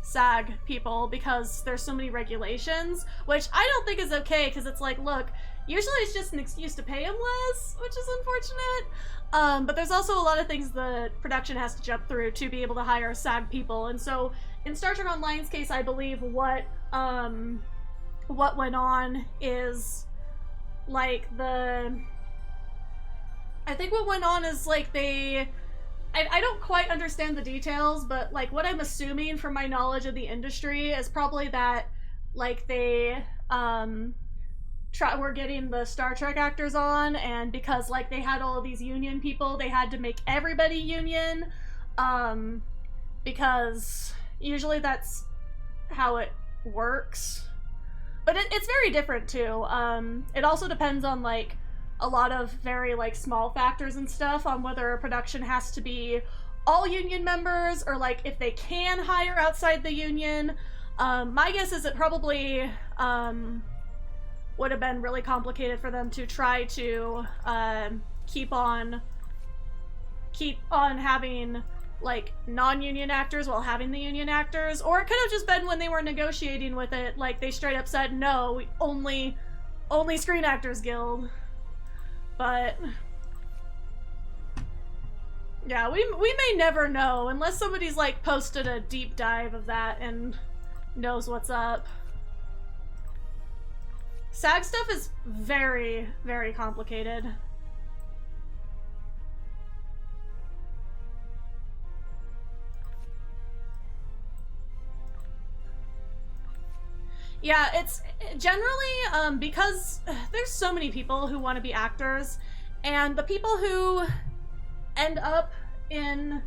SAG people because there's so many regulations, which I don't think is okay, because it's like, look, usually it's just an excuse to pay them less, which is unfortunate. But there's also a lot of things the production has to jump through to be able to hire SAG people, and so in Star Trek Online's case, I believe what went on is like I think what went on is like I don't quite understand the details, but like what I'm assuming from my knowledge of the industry is probably that like they were getting the Star Trek actors on, and because like they had all of these union people, they had to make everybody union, because usually that's how it works. But it's very different too. It also depends on like a lot of very like small factors and stuff on whether a production has to be all union members or like if they can hire outside the union. My guess is it probably would have been really complicated for them to try to keep on having like non-union actors while having the union actors, or it could have just been when they were negotiating with it, like they straight up said, no, we only Screen Actors Guild. But yeah, we may never know unless somebody's like posted a deep dive of that and knows what's up. SAG stuff is very, very complicated. Yeah, it's generally, because there's so many people who want to be actors, and the people who end up in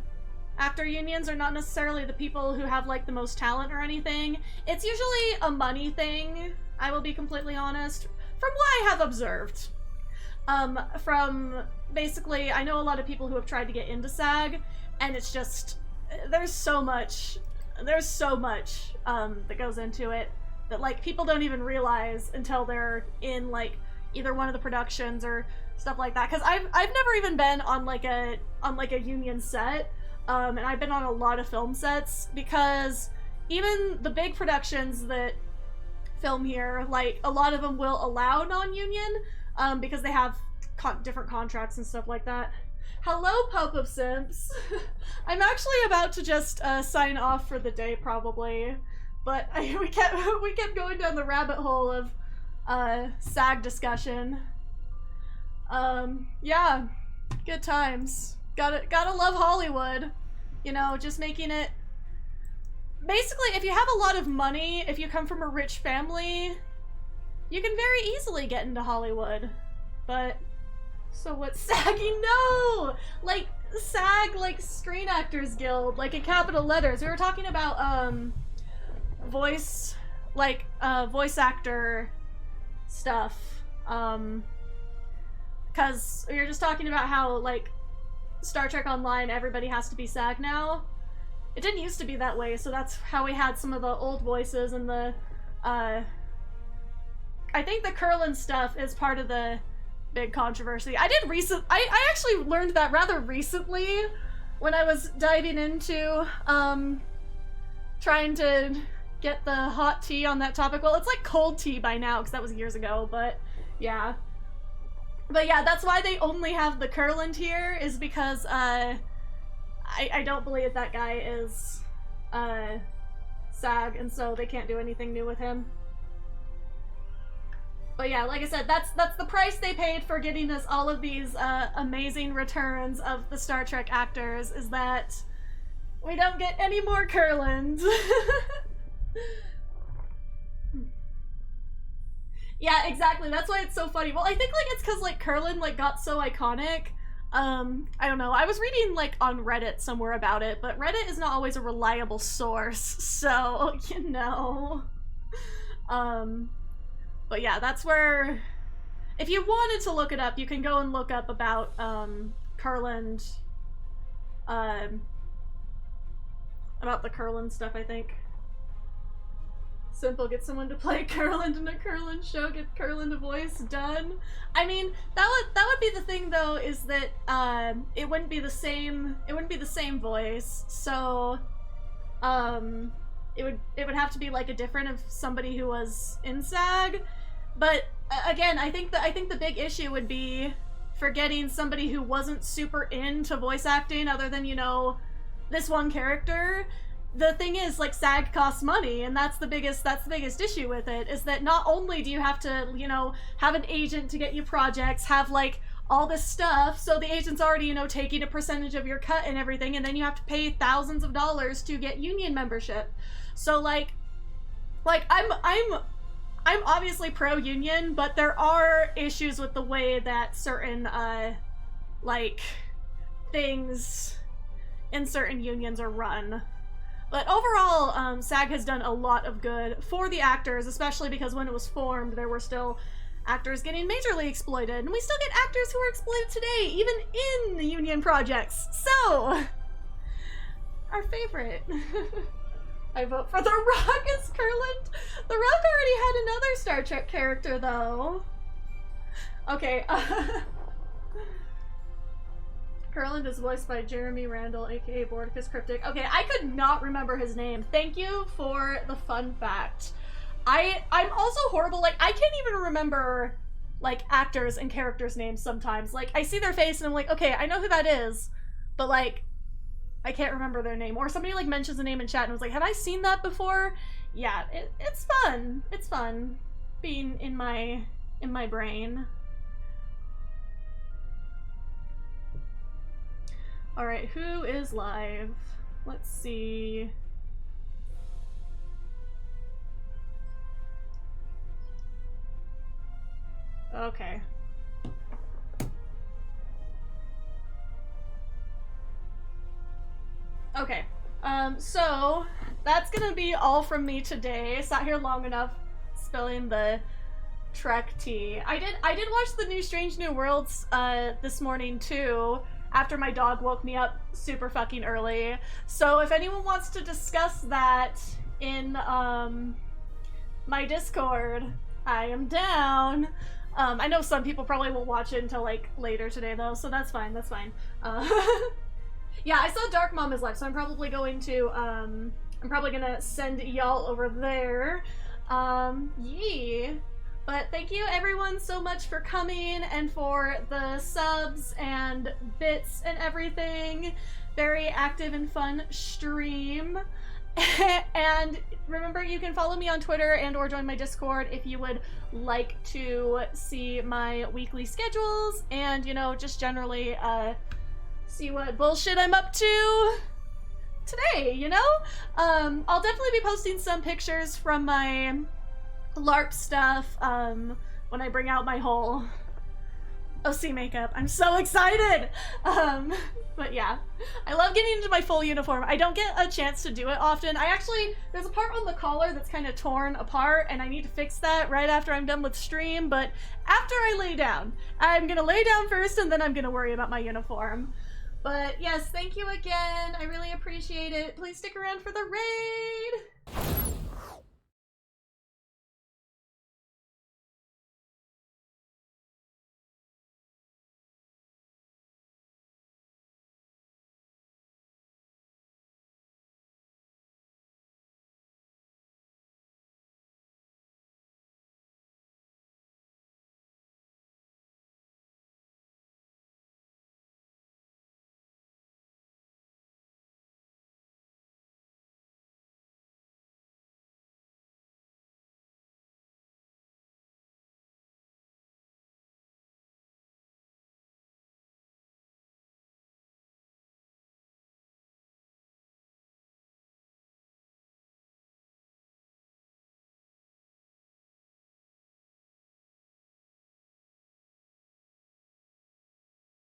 actor unions are not necessarily the people who have, like, the most talent or anything. It's usually a money thing, I will be completely honest, from what I have observed. From, basically, I know a lot of people who have tried to get into SAG, and it's just, there's so much that goes into it that like people don't even realize until they're in like either one of the productions or stuff like that. Because I've never even been on like a union set, and I've been on a lot of film sets, because even the big productions that film here, like a lot of them will allow non-union, because they have different contracts and stuff like that. Hello, Pope of Simps. I'm actually about to just sign off for the day probably. But we kept going down the rabbit hole of SAG discussion. Yeah, good times. Gotta love Hollywood. You know, just making it. Basically, if you have a lot of money, if you come from a rich family, you can very easily get into Hollywood. But so what's sagging? No, like SAG, like Screen Actors Guild, like in capital letters. We were talking about voice actor stuff, because you're just talking about how like Star Trek Online everybody has to be SAG now. It didn't used to be that way, so that's how we had some of the old voices, and the I think the Curlin stuff is part of the big controversy. I actually learned that rather recently when I was diving into trying to get the hot tea on that topic. Well, it's like cold tea by now, because that was years ago, but yeah. But yeah, that's why they only have the Curland here, is because I don't believe that guy is SAG, and so they can't do anything new with him. But yeah, like I said, that's the price they paid for getting us all of these amazing returns of the Star Trek actors, is that we don't get any more Kurland. Yeah, exactly. That's why it's so funny. Well, I think like it's because like Kurland like got so iconic. I don't know. I was reading like on Reddit somewhere about it, but Reddit is not always a reliable source, so you know. But yeah, that's where, if you wanted to look it up, you can go and look up about Kurland, about the Kurland stuff, I think. Simple, get someone to play Kurland in a Kurland show, get Kurland a voice done. I mean, that would be the thing though, is that it wouldn't be the same voice, so it would have to be like a different of somebody who was in SAG. But again, I think the big issue would be for getting somebody who wasn't super into voice acting other than, you know, this one character. The thing is, like, SAG costs money, and that's the biggest issue with it, is that not only do you have to, you know, have an agent to get you projects, have, like, all this stuff, so the agent's already, you know, taking a percentage of your cut and everything, and then you have to pay thousands of dollars to get union membership. So, like, I'm obviously pro-union, but there are issues with the way that certain, like, things in certain unions are run. But overall, SAG has done a lot of good for the actors, especially because when it was formed, there were still actors getting majorly exploited, and we still get actors who are exploited today, even in the union projects. So, our favorite. I vote for The Rock as Kurland. The Rock already had another Star Trek character, though. Okay, Kurland is voiced by Jeremy Randall, aka Bordicus Cryptic. Okay, I could not remember his name. Thank you for the fun fact. I'm also horrible, like, I can't even remember, like, actors and characters' names sometimes. Like, I see their face and I'm like, okay, I know who that is, but, like, I can't remember their name. Or somebody, like, mentions a name in chat and was like, have I seen that before? Yeah, it's fun. It's fun being in my brain. Alright, who is live? Let's see. Okay. Okay. So that's gonna be all from me today. Sat here long enough spilling the Trek tea. I did watch the new Strange New Worlds this morning too, after my dog woke me up super fucking early. So if anyone wants to discuss that in my Discord, I am down. I know some people probably won't watch it until like later today though, so that's fine, that's fine. Yeah, I saw Dark Mom is live, so I'm probably going to, I'm probably gonna send y'all over there. Yeah. But thank you everyone so much for coming and for the subs and bits and everything. Very active and fun stream. And remember, you can follow me on Twitter and or join my Discord if you would like to see my weekly schedules and, you know, just generally see what bullshit I'm up to today, you know? I'll definitely be posting some pictures from my LARP stuff when I bring out my whole OC makeup. I'm so excited! But yeah, I love getting into my full uniform. I don't get a chance to do it often. There's a part on the collar that's kind of torn apart, and I need to fix that right after I'm done with stream, but after I lay down. I'm gonna lay down first, and then I'm gonna worry about my uniform. But yes, thank you again. I really appreciate it. Please stick around for the raid!